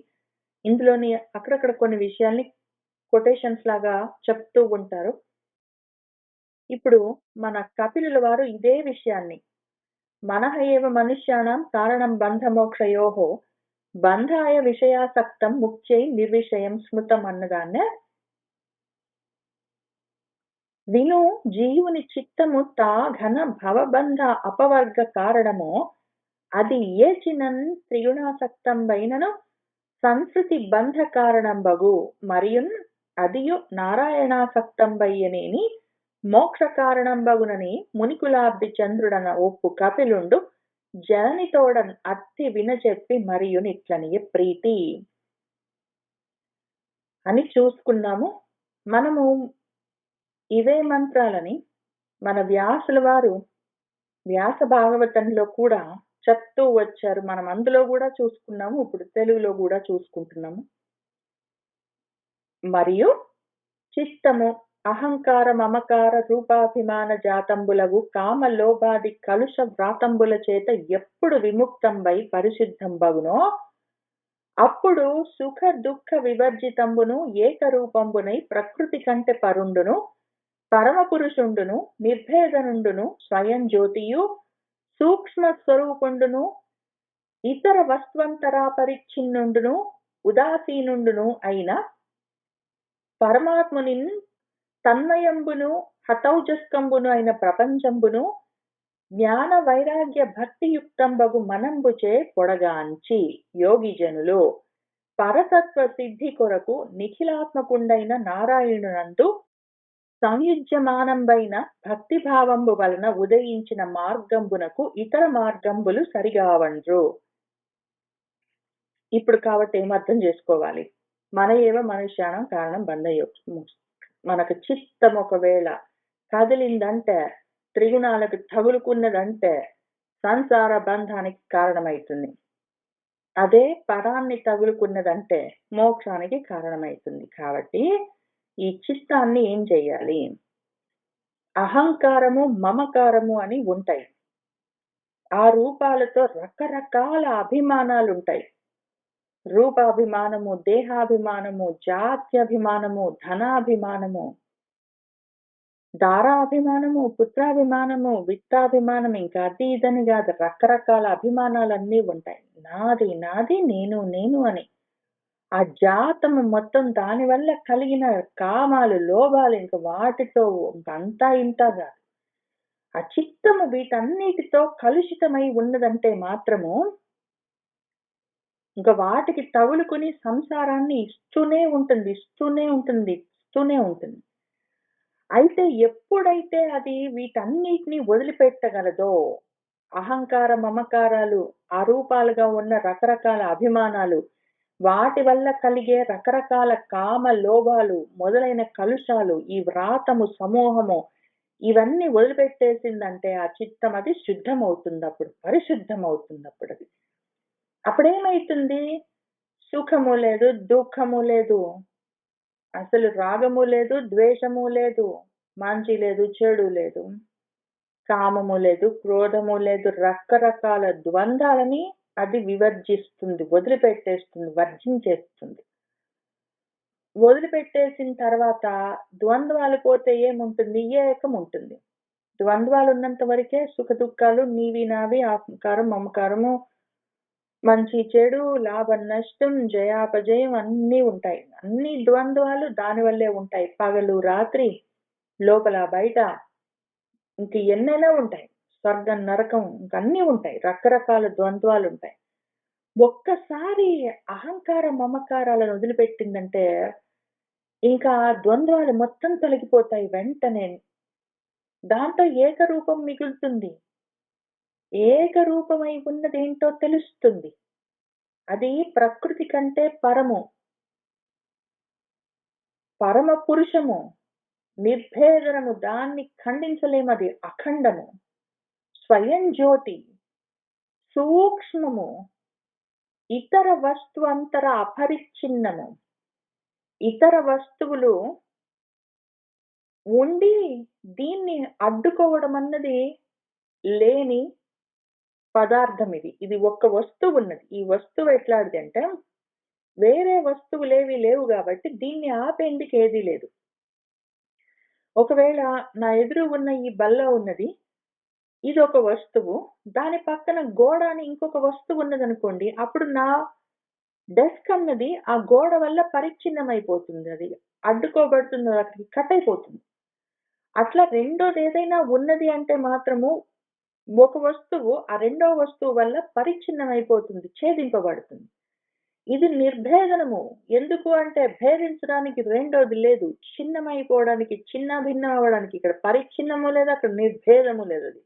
ఇందులోని అక్కడక్కడ కొన్ని విషయాల్ని కొటేషన్స్ లాగా చెప్తూ ఉంటారు. ఇప్పుడు మన కపిలుల వారు ఇదే విషయాన్ని మనః ఏవ మనుష్యాణం కారణం బంధమోక్షయోః బంధాయ విషయాసక్తం ముఖ్యై నిర్విషయం స్మృతం అన్నదాన్నే విను జీవుని చిత్తము తా ఘన భవబంధ అపవర్గ కారణమో అది ఏచినన్ త్రిగుణాసక్తంబైనను సంస్కృతి బంధ కారణంబగు మరియున్ అదియు నారాయణాసక్తంబయ్యనేని మోక్ష కారణంబగునని మునికులాబ్ది చంద్రుడన ఒప్పు కపిలుండు జననితోడన్ అత్తి వినచెప్పి మరియునిట్లనియ ప్రీతి అని చూసుకున్నాము. మనము ఇవే మంత్రాలని మన వ్యాసుల వారు వ్యాస భాగవతంలో కూడా చెప్తూ వచ్చారు. మనం అందులో కూడా చూసుకున్నాము, ఇప్పుడు తెలుగులో కూడా చూసుకుంటున్నాము. మరియు చిత్తము అహంకార మమకార రూపాభిమాన జాతంబులగు కామ లోభాది కలుష వ్రాతంబుల చేత ఎప్పుడు విముక్తంబై పరిశుద్ధంబగునో అప్పుడు సుఖ దుఃఖ వివర్జితంబును ఏకరూపంబునై ప్రకృతి కంటే పరుండును పరమ పురుషుండును నిర్భేదనుండును స్వయం జ్యోతియు సూక్ష్మ స్వరూపుండును ఇతర వస్త్వంతరా పరిచ్ఛిన్నుండును ఉదాసీనుండును అయిన పరమాత్ముని తన్మయంబును హతౌజస్కంబును అయిన ప్రపంచంబును జ్ఞాన వైరాగ్య భక్తియుక్తంబగు మనంబుచే పొడగాంచి యోగిజనులు పరతత్వ సిద్ధి కొరకు నిఖిలాత్మకుండైన నారాయణునందు సంయుజ్యమానంబైన భక్తిభావంబు వలన ఉదయించిన మార్గంబునకు ఇతర మార్గంబులు సరిగావండ్రు. ఇప్పుడు కాబట్టి ఏమర్థం చేసుకోవాలి? మన ఏవ మనుష్యానం కారణం బంధయోగం. మనకు చిత్తం ఒకవేళ కదిలిందంటే, త్రిగుణాలకు తగులుకున్నదంటే సంసార బంధానికి కారణమవుతుంది. అదే పరాన్ని తగులుకున్నదంటే మోక్షానికి కారణమవుతుంది. కాబట్టి ఈ చిత్తాన్ని ఏం చేయాలి? అహంకారము మమకారము అని ఉంటాయి. ఆ రూపాలతో రకరకాల అభిమానాలు ఉంటాయి. రూపాభిమానము, దేహాభిమానము, జాత్యభిమానము, ధనాభిమానము, దారాభిమానము, పుత్రాభిమానము, విత్తాభిమానం, ఇంకా అది ఇదని కాదు, రకరకాల అభిమానాలన్నీ ఉంటాయి. నాది నాది, నేను నేను అని ఆ జాతము మొత్తం దానివల్ల కలిగిన కామాలు, లోభాలు, ఇంక వాటితో అంతా ఇంతా కాదు. ఆ చిత్తము వీటన్నిటితో కలుషితమై ఉన్నదంటే మాత్రము ఇంకా వాటికి తగులుకుని సంసారాన్ని ఇస్తూనే ఉంటుంది. అయితే ఎప్పుడైతే అది వీటన్నిటిని వదిలిపెట్టగలదో, అహంకార మమకారాలు, అరూపాలుగా ఉన్న రకరకాల అభిమానాలు, వాటి వల్ల కలిగే రకరకాల కామ లోభాలు మొదలైన కలుషాలు, ఈ వ్రాతము సమూహము ఇవన్నీ వదిలిపెట్టేసిందంటే ఆ చిత్తం అది శుద్ధమవుతుంది. అప్పుడు పరిశుద్ధమవుతుంది. అది అప్పుడేమైతుంది? సుఖము లేదు, దుఃఖము లేదు, అసలు రాగము లేదు, ద్వేషము లేదు, మంచి లేదు, చెడు లేదు, కామము లేదు, క్రోధము లేదు, రకరకాల ద్వంద్వాలని అది వివర్జిస్తుంది, వదిలిపెట్టేస్తుంది, వర్జించేస్తుంది. వదిలిపెట్టేసిన తర్వాత ద్వంద్వాలు పోతే ఏముంటుంది? ఏకం ఉంటుంది. ద్వంద్వాలు ఉన్నంత వరకే సుఖ దుఃఖాలు, నీవి నావి, అహంకారం మమకారము, మంచి చెడు, లాభం నష్టం, జయాపజయం అన్నీ ఉంటాయి. అన్ని ద్వంద్వాలు దానివల్లే ఉంటాయి. పగలు రాత్రి, లోపల బయట, ఇంక ఎన్నైనా ఉంటాయి. స్వర్గం నరకం, ఇంకన్నీ ఉంటాయి. రకరకాల ద్వంద్వాలు ఉంటాయి. ఒక్కసారి అహంకార మమకారాలను వదిలిపెట్టిందంటే ఇంకా ద్వంద్వాలు మొత్తం తొలగిపోతాయి వెంటనే. దాంతో ఏకరూపం మిగులుతుంది. ఏకరూపమై ఉన్నదేంటో తెలుస్తుంది. అది ప్రకృతి కంటే పరము, పరమ పురుషము, నిర్భేదనము, దాన్ని ఖండించలేమది, అఖండము, స్వయం జ్యోతి, సూక్ష్మము, ఇతర వస్తువంతర అపరిచ్ఛిన్నము. ఇతర వస్తువులు ఉండి దీన్ని అడ్డుకోవడం అన్నది లేని పదార్థం ఇది. ఇది ఒక్క వస్తువు ఉన్నది. ఈ వస్తువు ఎట్లాంటిది అంటే వేరే వస్తువులేవి లేవు కాబట్టి దీన్ని ఆపేందుకు ఏదీ లేదు. ఒకవేళ నా ఎదురు ఉన్న ఈ బల్ల ఉన్నది. ఇదొక వస్తువు. దాని పక్కన గోడ అని ఇంకొక వస్తువు ఉన్నదనుకోండి. అప్పుడు నా డెస్క్ అన్నది ఆ గోడ వల్ల పరిచ్ఛిన్నమైపోతుంది. అది అడ్డుకోబడుతుంది. అక్కడికి కట్ అయిపోతుంది. అట్లా రెండోది ఏదైనా ఉన్నది అంటే మాత్రము ఒక వస్తువు ఆ రెండో వస్తువు వల్ల పరిచ్ఛిన్నమైపోతుంది, ఛేదింపబడుతుంది. ఇది నిర్భేదనము. ఎందుకు అంటే భేదించడానికి రెండోది లేదు. చిన్నమైపోవడానికి, చిన్న భిన్నం అవ్వడానికి. ఇక్కడ పరిచ్ఛిన్నము లేదు, అక్కడ నిర్భేదము లేదు. అది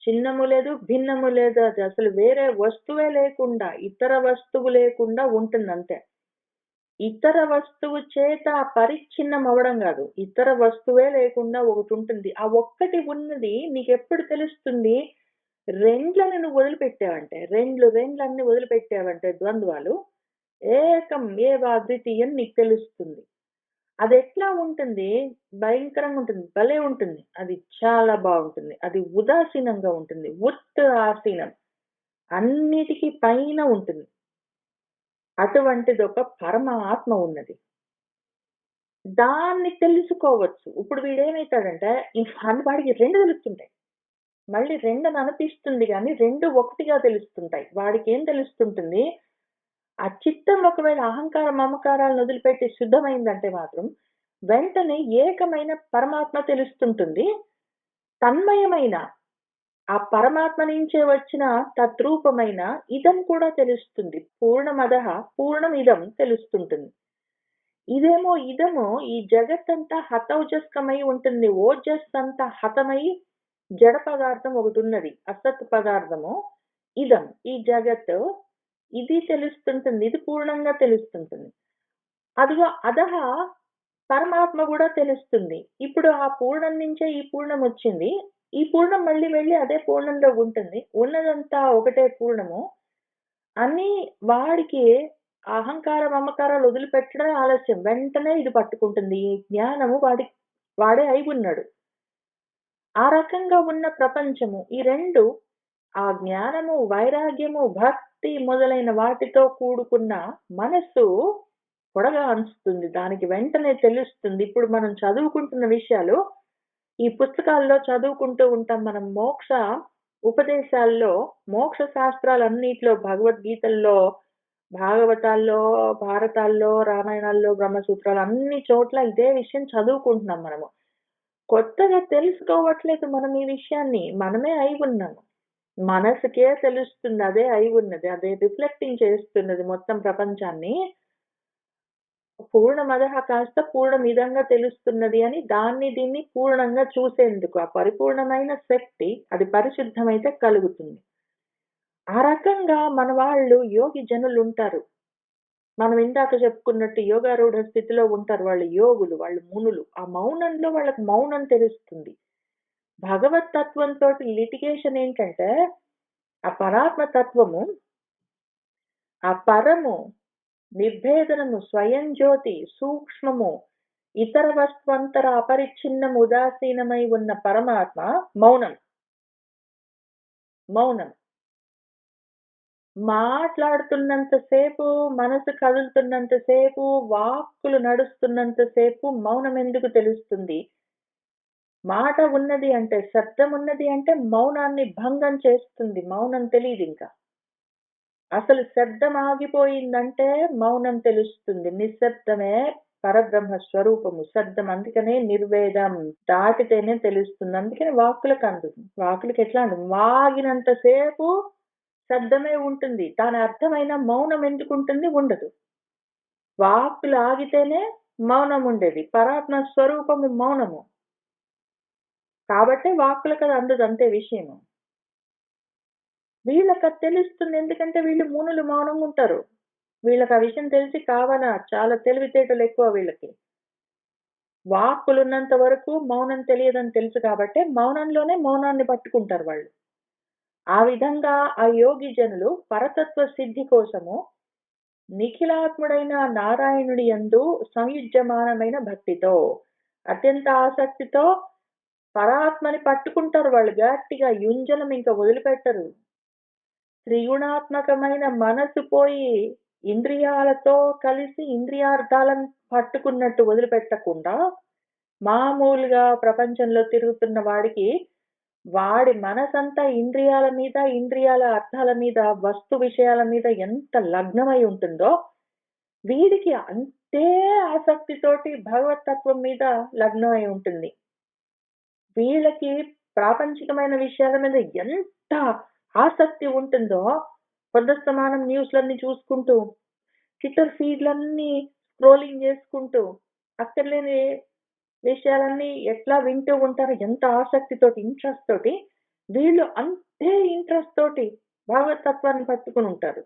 చిన్నము లేదు, భిన్నము లేదు. అది అసలు వేరే వస్తువే లేకుండా, ఇతర వస్తువు లేకుండా ఉంటుంది అంతే. ఇతర వస్తువు చేత పరిచ్ఛిన్నం అవ్వడం కాదు. ఇతర వస్తువే లేకుండా ఒకటి ఉంటుంది. ఆ ఒక్కటి ఉన్నది నీకెప్పుడు తెలుస్తుంది? రెండ్లని నువ్వు వదిలిపెట్టావంటే, రెండ్లన్నీ వదిలిపెట్టావంటే ద్వంద్వాలు, ఏకం ఏవా ద్వితీయం నీకు తెలుస్తుంది. అది ఎట్లా ఉంటుంది? భయంకరంగా ఉంటుంది. భలే ఉంటుంది. అది చాలా బాగుంటుంది. అది ఉదాసీనంగా ఉంటుంది. ఉత్ ఆసీనం. అన్నిటికీ పైన ఉంటుంది. అటువంటిది ఒక పరమాత్మ ఉన్నది. దాన్ని తెలుసుకోవచ్చు. ఇప్పుడు వీడేమైతాడంటే వాడికి రెండు తెలుస్తుంటాయి. మళ్ళీ రెండని అనిపిస్తుంది గాని రెండు ఒకటిగా తెలుస్తుంటాయి. వాడికి ఏం తెలుస్తుంటుంది? ఆ చిత్తం ఒకవేళ అహంకార మమకారాలను వదిలిపెట్టి శుద్ధమైందంటే మాత్రం వెంటనే ఏకమైన పరమాత్మ తెలుస్తుంటుంది. తన్మయమైన ఆ పరమాత్మ నుంచే వచ్చిన తద్రూపమైన ఇదం కూడా తెలుస్తుంది. పూర్ణమదః పూర్ణమిదం తెలుస్తుంటుంది. ఇదేమో ఇదము ఈ జగత్తంతా హతౌజస్కమై ఉంటుంది. ఓజస్ అంతా హతమై జడ పదార్థం ఒకటి ఉన్నది. అసత్ పదార్థము ఇదం. ఈ జగత్ ఇది తెలుస్తుంటుంది. ఇది పూర్ణంగా తెలుస్తుంటుంది. అదిగో అదహ పరమాత్మ కూడా తెలుస్తుంది. ఇప్పుడు ఆ పూర్ణం నుంచే ఈ పూర్ణం వచ్చింది. ఈ పూర్ణం మళ్ళీ వెళ్ళి అదే పూర్ణంలో ఉంటుంది. ఉన్నదంతా ఒకటే పూర్ణము అని వాడికి అహంకార మమకారాలు వదిలిపెట్టడం ఆలస్యం. వెంటనే ఇది పట్టుకుంటుంది. ఈ జ్ఞానము వాడే అయి ఉన్నాడు. ఆ రకంగా ఉన్న ప్రపంచము ఈ రెండు, ఆ జ్ఞానము, వైరాగ్యము, భక్తి మొదలైన వాటితో కూడుకున్న మనస్సు పొడగా అంచుతుంది. దానికి వెంటనే తెలుస్తుంది. ఇప్పుడు మనం చదువుకుంటున్న విషయాలు ఈ పుస్తకాల్లో చదువుకుంటూ ఉంటాం. మనం మోక్ష ఉపదేశాల్లో, మోక్ష శాస్త్రాలన్నిట్లో, భగవద్గీతల్లో, భాగవతాల్లో, భారతాల్లో, రామాయణాల్లో, బ్రహ్మసూత్రాలు అన్ని చోట్ల ఇదే విషయం చదువుకుంటున్నాం మనము. కొత్తగా తెలుసుకోవట్లేదు మనం ఈ విషయాన్ని. మనమే అయి ఉన్నాము. మనసుకే తెలుస్తుంది. అదే అయి ఉన్నది. అదే రిఫ్లెక్టింగ్ చేస్తున్నది మొత్తం ప్రపంచాన్ని. పూర్ణమదః కాస్త పూర్ణమిదంగా తెలుస్తున్నది అని దీన్ని పూర్ణంగా చూసేందుకు ఆ పరిపూర్ణమైన శక్తి అది పరిశుద్ధమైతే కలుగుతుంది. ఆ రకంగా మన వాళ్ళు యోగి జనులు ఉంటారు. మనం ఇందాక చెప్పుకున్నట్టు యోగారూఢ స్థితిలో ఉంటారు. వాళ్ళు యోగులు, వాళ్ళు మునులు. ఆ మౌనంలో వాళ్ళకి మౌనం తెలుస్తుంది. భగవత్ తత్వంతో లిటిగేషన్ ఏంటంటే ఆ పరాత్మ తత్వము, ఆ పరము, నిర్భేదనము, స్వయం జ్యోతి, సూక్ష్మము, ఇతర వస్తువంతర అపరిచ్ఛిన్నం ఉదాసీనమై ఉన్న పరమాత్మ మౌనం. మౌనం మాట్లాడుతున్నంతసేపు, మనసు కదులుతున్నంతసేపు, వాక్కులు నడుస్తున్నంతసేపు మౌనం ఎందుకు తెలుస్తుంది? మాట ఉన్నది అంటే, శబ్దం ఉన్నది అంటే మౌనాన్ని భంగం చేస్తుంది. మౌనం తెలియదు ఇంకా. అసలు శబ్దం ఆగిపోయిందంటే మౌనం తెలుస్తుంది. నిశ్శబ్దమే పరబ్రహ్మ స్వరూపము. శబ్దం అందుకనే నిర్వేదం దాటితేనే తెలుస్తుంది. అందుకని వాక్కులకు అందుతుంది. వాక్కులకి ఎట్లా ఉంటుంది? వాగినంతసేపు శబ్దమే ఉంటుంది. దాని అర్థమైన మౌనం ఎందుకు ఉంటుంది? ఉండదు. వాక్కులు ఆగితేనే మౌనం ఉండేది. పరాత్మ స్వరూపము మౌనము. కాబట్టి వాక్కులకు అది అందదు, అంతే విషయము. వీళ్ళకి అది తెలుస్తుంది. ఎందుకంటే వీళ్ళు మునులు మౌనంగా ఉంటారు. వీళ్ళకి ఆ విషయం తెలిసి కావాలా, చాలా తెలివితేటలు ఎక్కువ వీళ్ళకి. వాక్కులున్నంత వరకు మౌనం తెలియదని తెలుసు కాబట్టి మౌనంలోనే మౌనాన్ని పట్టుకుంటారు వాళ్ళు. ఆ విధంగా ఆ యోగి జనులు పరతత్వ సిద్ధి కోసము నిఖిలాత్ముడైన నారాయణుడి యందు సంయుజ్యమానమైన భక్తితో అత్యంత ఆసక్తితో పరాత్మని పట్టుకుంటారు వాళ్ళు గట్టిగా యుంజలం ఇంకా వదిలిపెట్టరు. త్రిగుణాత్మకమైన మనసు పోయి ఇంద్రియాలతో కలిసి ఇంద్రియార్థాలను పట్టుకున్నట్టు వదిలిపెట్టకుండా మామూలుగా ప్రపంచంలో తిరుగుతున్న వాడికి వాడి మనసంతా ఇంద్రియాల మీద, ఇంద్రియాల అర్థాల మీద, వస్తు విషయాల మీద ఎంత లగ్నమై ఉంటుందో, వీడికి అంతే ఆసక్తితోటి భగవతత్వం మీద లగ్నమై ఉంటుంది. వీళ్ళకి ప్రాపంచికమైన విషయాల మీద ఎంత ఆసక్తి ఉంటుందో, పొద్దస్తమానం న్యూస్‌లన్నీ చూసుకుంటూ, ట్విట్టర్ ఫీడ్‌లన్నీ స్క్రోలింగ్ చేసుకుంటూ, అక్కర్లేని విషయాలన్నీ ఎట్లా వింటూ ఉంటారో ఎంత ఆసక్తితోటి, ఇంట్రెస్ట్ తోటి, వీళ్ళు అంతే ఇంట్రెస్ట్ తోటి భగవతత్వాన్ని పట్టుకొని ఉంటారు.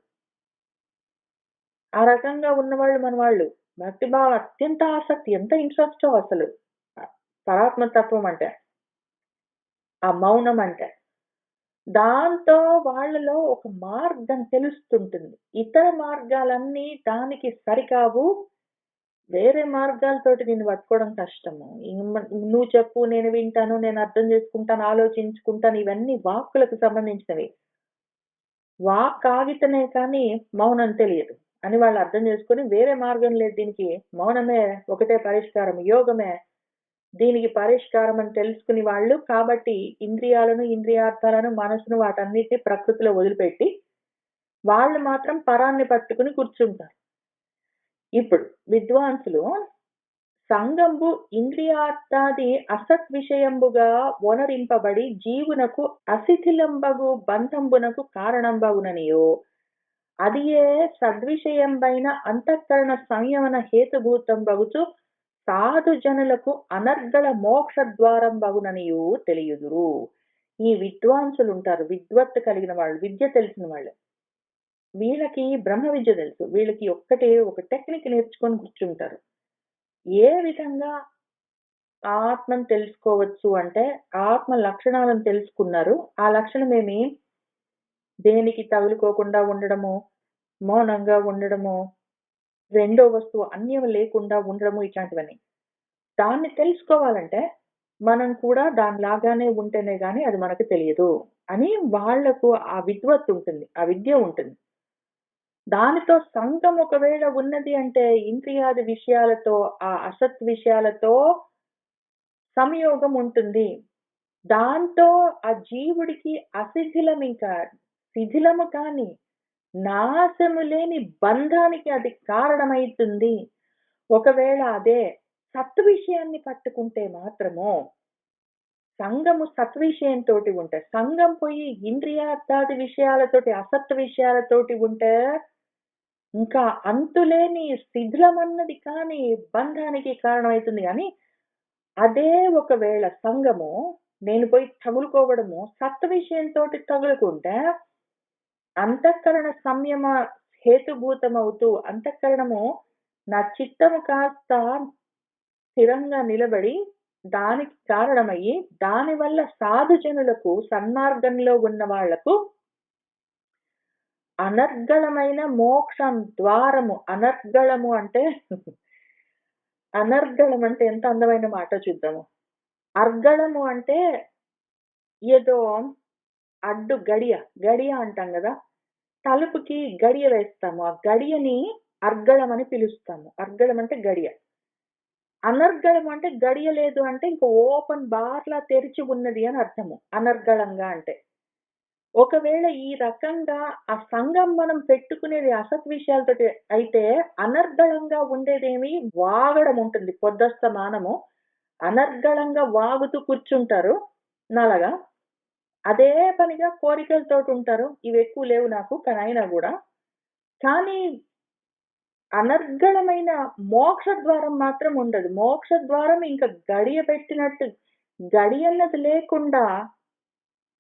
ఆ రకంగా ఉన్నవాళ్ళు మన వాళ్ళు. భక్తి భావం అత్యంత ఆసక్తి ఎంత ఇంట్రెస్టో అసలు. పరాత్మతత్వం అంటే. ఆ మౌనం అంటే. దాంతో వాళ్ళలో ఒక మార్గం తెలుస్తుంటుంది. ఇతర మార్గాలన్నీ దానికి సరికావు. వేరే మార్గాలతోటి నిన్ను పట్టుకోవడం కష్టము. నువ్వు చెప్పు, నేను వింటాను, నేను అర్థం చేసుకుంటాను, ఆలోచించుకుంటాను, ఇవన్నీ వాక్కులకు సంబంధించినవి. వాక్ ఆగితేనే కానీ మౌనం తెలియదు అని వాళ్ళు అర్థం చేసుకొని వేరే మార్గం లేదు దీనికి. మౌనమే ఒకటే పరిష్కారం. యోగమే దీనికి పరిష్కారం అని తెలుసుకుని వాళ్ళు కాబట్టి ఇంద్రియాలను, ఇంద్రియార్థాలను, మనసును వాటన్నిటిని ప్రకృతిలో వదిలిపెట్టి వాళ్ళు మాత్రం పరాన్ని పట్టుకుని కూర్చుంటారు. ఇప్పుడు విద్వాంసులు సంగంబు ఇంద్రియార్థాది అసత్ విషయంబుగా ఒనరింపబడి జీవునకు అశిథిలంబగు బంధంబునకు కారణంబగుననియో అది ఏ సద్విషయంబైన అంతఃకరణ సంయమన హేతుభూతంబగుచు సాధు జనులకు అనర్గళ మోక్ష ద్వారం బగుననియు తెలియుదురు. ఈ విద్వాంసులు ఉంటారు, విద్వత్తు కలిగిన వాళ్ళు, విద్య తెలిసిన వాళ్ళు. వీళ్ళకి బ్రహ్మ విద్య తెలుసు. వీళ్ళకి ఒక టెక్నిక్ నేర్చుకొని కూర్చుంటారు. ఏ విధంగా ఆత్మను తెలుసుకోవచ్చు అంటే, ఆత్మ లక్షణాలను తెలుసుకున్నారు. ఆ లక్షణమేమి? దేనికి తగులుకోకుండా ఉండడము, మౌనంగా ఉండడము, రెండో వస్తువు అన్యం లేకుండా ఉండడము, ఇట్లాంటివన్నీ. దాన్ని తెలుసుకోవాలంటే మనం కూడా దానిలాగానే ఉంటేనే గాని అది మనకు తెలియదు అని వాళ్లకు ఆ విద్వత్తు ఉంటుంది, ఆ విద్య ఉంటుంది. దానితో సంఘం ఒకవేళ ఉన్నది అంటే ఇంద్రియాది విషయాలతో, ఆ అసత్ విషయాలతో సంయోగం ఉంటుంది. దాంతో ఆ జీవుడికి అశిథిలం ఇంకా శిథిలము కాని నాశము లేని బంధానికి అది కారణమైతుంది. ఒకవేళ అదే సత్ విషయాన్ని పట్టుకుంటే మాత్రము సంఘము సత్విషయంతోటి ఉంటే, సంఘం పోయి ఇంద్రియార్థాది విషయాలతోటి, అసత్ విషయాలతోటి ఉంటే ఇంకా అంతులేని శిథిలమన్నది కానీ బంధానికి కారణమవుతుంది కానీ, అదే ఒకవేళ సంఘము నేను పోయి తగులుకోవడము సత్ విషయంతోటి తగులుకుంటే అంతఃకరణ సంయమ హేతుభూతమవుతూ అంతఃకరణము నా చిత్తము కాస్త స్థిరంగా నిలబడి దానికి కారణమయ్యి దానివల్ల సాధుజనులకు సన్మార్గంలో ఉన్న వాళ్లకు అనర్గళమైన మోక్షం ద్వారము. అనర్గళము అంటే అనర్గళం అంటే ఎంత అందమైన మాట చూద్దాము. అర్గళము అంటే ఏదో అడ్డు గడియ అంటాం కదా, తలుపుకి గడియ వేస్తాము. ఆ గడియని అర్గళం అని పిలుస్తాము. అర్గళం అంటే గడియ. అనర్గళం అంటే గడియ లేదు అంటే ఇంక ఓపెన్ బార్లా తెరిచి ఉన్నది అని అర్థము అనర్గళంగా అంటే. ఒకవేళ ఈ రకంగా ఆ సంఘం మనం పెట్టుకునేది అసత్ విషయాలతోటి అయితే అనర్గళంగా ఉండేదేమి వాగడం ఉంటుంది. పొద్దస్తమానము అనర్గళంగా వాగుతూ కూర్చుంటారు నలగా. అదే పనిగా కోరికలతోటి ఉంటారు. ఇవి ఎక్కువ లేవు నాకు కానీ అయినా కూడా. కానీ అనర్గళమైన మోక్ష ద్వారం మాత్రం ఉండదు. మోక్ష ద్వారం ఇంకా గడియ పెట్టినట్టు గడియన్నది లేకుండా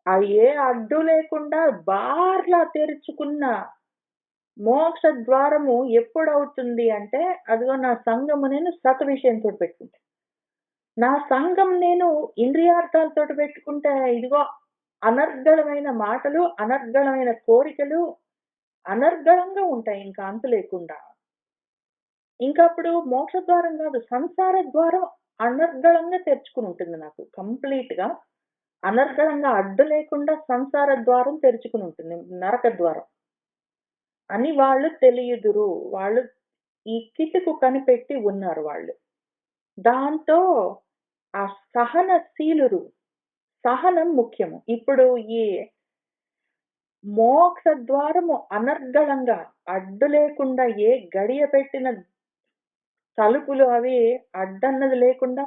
ఆ ఏ అడ్డు లేకుండా బార్లా తెరుచుకున్న మోక్ష ద్వారము ఎప్పుడవుతుంది అంటే అదిగో నా సంఘము నేను సత్ విషయంతో పెట్టుకుంటే, నా సంఘం నేను ఇంద్రియార్థాలతో పెట్టుకుంటే ఇదిగో అనర్గళమైన మాటలు, అనర్గళమైన కోరికలు అనర్గళంగా ఉంటాయి ఇంకా అంతు లేకుండా. ఇంకప్పుడు మోక్ష ద్వారం కాదు, సంసార ద్వారం అనర్గళంగా తెరుచుకుని ఉంటుంది నాకు. కంప్లీట్‌గా అనర్గళంగా అడ్డు లేకుండా సంసార ద్వారం తెరుచుకుని ఉంటుంది. నరక ద్వారం. అని వాళ్ళు తెలియుదురు. వాళ్ళు ఈ కిటుకు కనిపెట్టి ఉన్నారు వాళ్ళు. దాంతో ఆ సహనశీలురు. సహనం ముఖ్యము. ఇప్పుడు ఈ మోక్ష ద్వారము అనర్గళంగా అడ్డు లేకుండా ఏ గడియ పెట్టిన తలుపులు అవి అడ్డన్నది లేకుండా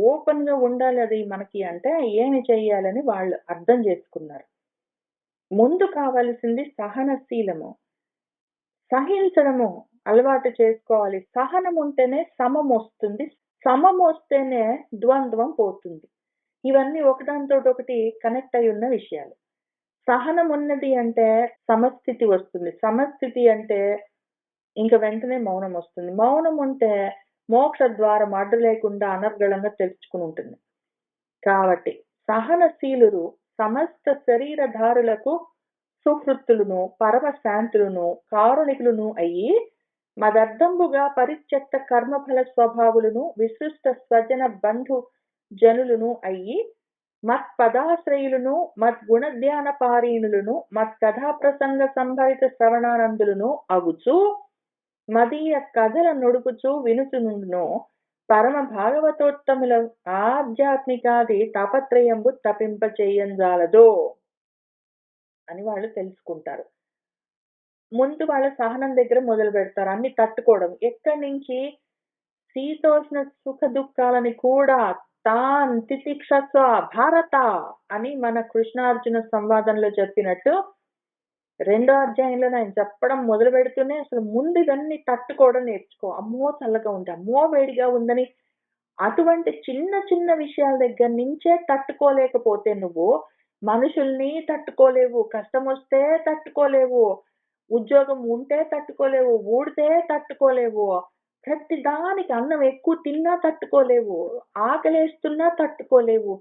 ఓపెన్‌గా ఉండాలి అది మనకి అంటే ఏమి చేయాలని వాళ్ళు అర్థం చేసుకున్నారు. ముందు కావాల్సింది సహనశీలము. సహించడము అలవాటు చేసుకోవాలి. సహనం ఉంటేనే సమమొస్తుంది. సమమొస్తేనే ద్వంద్వం పోతుంది. ఇవన్నీ ఒకదానితోటొకటి కనెక్ట్ అయి ఉన్న విషయాలు. సహనం ఉన్నది అంటే సమస్థితి వస్తుంది. సమస్థితి అంటే ఇంక వెంటనే మౌనం వస్తుంది. మౌనం ఉంటే మోక్ష ద్వారం అడ్డు లేకుండా అనర్గళంగా తెరుచుకుని ఉంటుంది. కాబట్టి సహనశీలురు సమస్త శరీరధారులకు సుహృత్తులును పరమశాంతులును కారుణికులును అయ్యి మదర్థంబుగా పరిత్యక్త కర్మఫల స్వభావులను విశిష్ట స్వజన బంధు జనులను అయ్యి మత్పదాశ్రయులను మద్గుణధ్యాన పారీణులను మత్కథా ప్రసంగ సంభరిత శ్రవణానందులను అగుచు మదీయ కథల నొడుపుచు వినుచునుండును పరమ భాగవతోత్తముల ఆధ్యాత్మికాది తాపత్రయంబు తపింపచేయంజాలదో అని వాళ్ళు తెలుసుకుంటారు. ముందు వాళ్ళ సహనం దగ్గర మొదలు పెడతారు. అన్ని తట్టుకోవడం. ఎక్కడి నుంచి శీతోష్ణ సుఖ దుఃఖాలని కూడా తాన్ తితిక్షస్వ భారత అని మన కృష్ణార్జున సంవాదంలో చెప్పినట్టు రెండో అధ్యాయంలో ఆయన చెప్పడం మొదలు పెడుతూనే అసలు ముందు ఇవన్నీ తట్టుకోవడం నేర్చుకో. అమ్మో చల్లగా ఉంది, అమ్మో వేడిగా ఉందని అటువంటి చిన్న చిన్న విషయాల దగ్గర నుంచే తట్టుకోలేకపోతే నువ్వు మనుషుల్ని తట్టుకోలేవు. కష్టం వస్తే తట్టుకోలేవు. ఉద్యోగం ఉంటే తట్టుకోలేవు. ఊడితే తట్టుకోలేవు. ప్రతి దానికి అన్నం ఎక్కువ తిన్నా తట్టుకోలేవు. ఆకలేస్తున్నా తట్టుకోలేవు.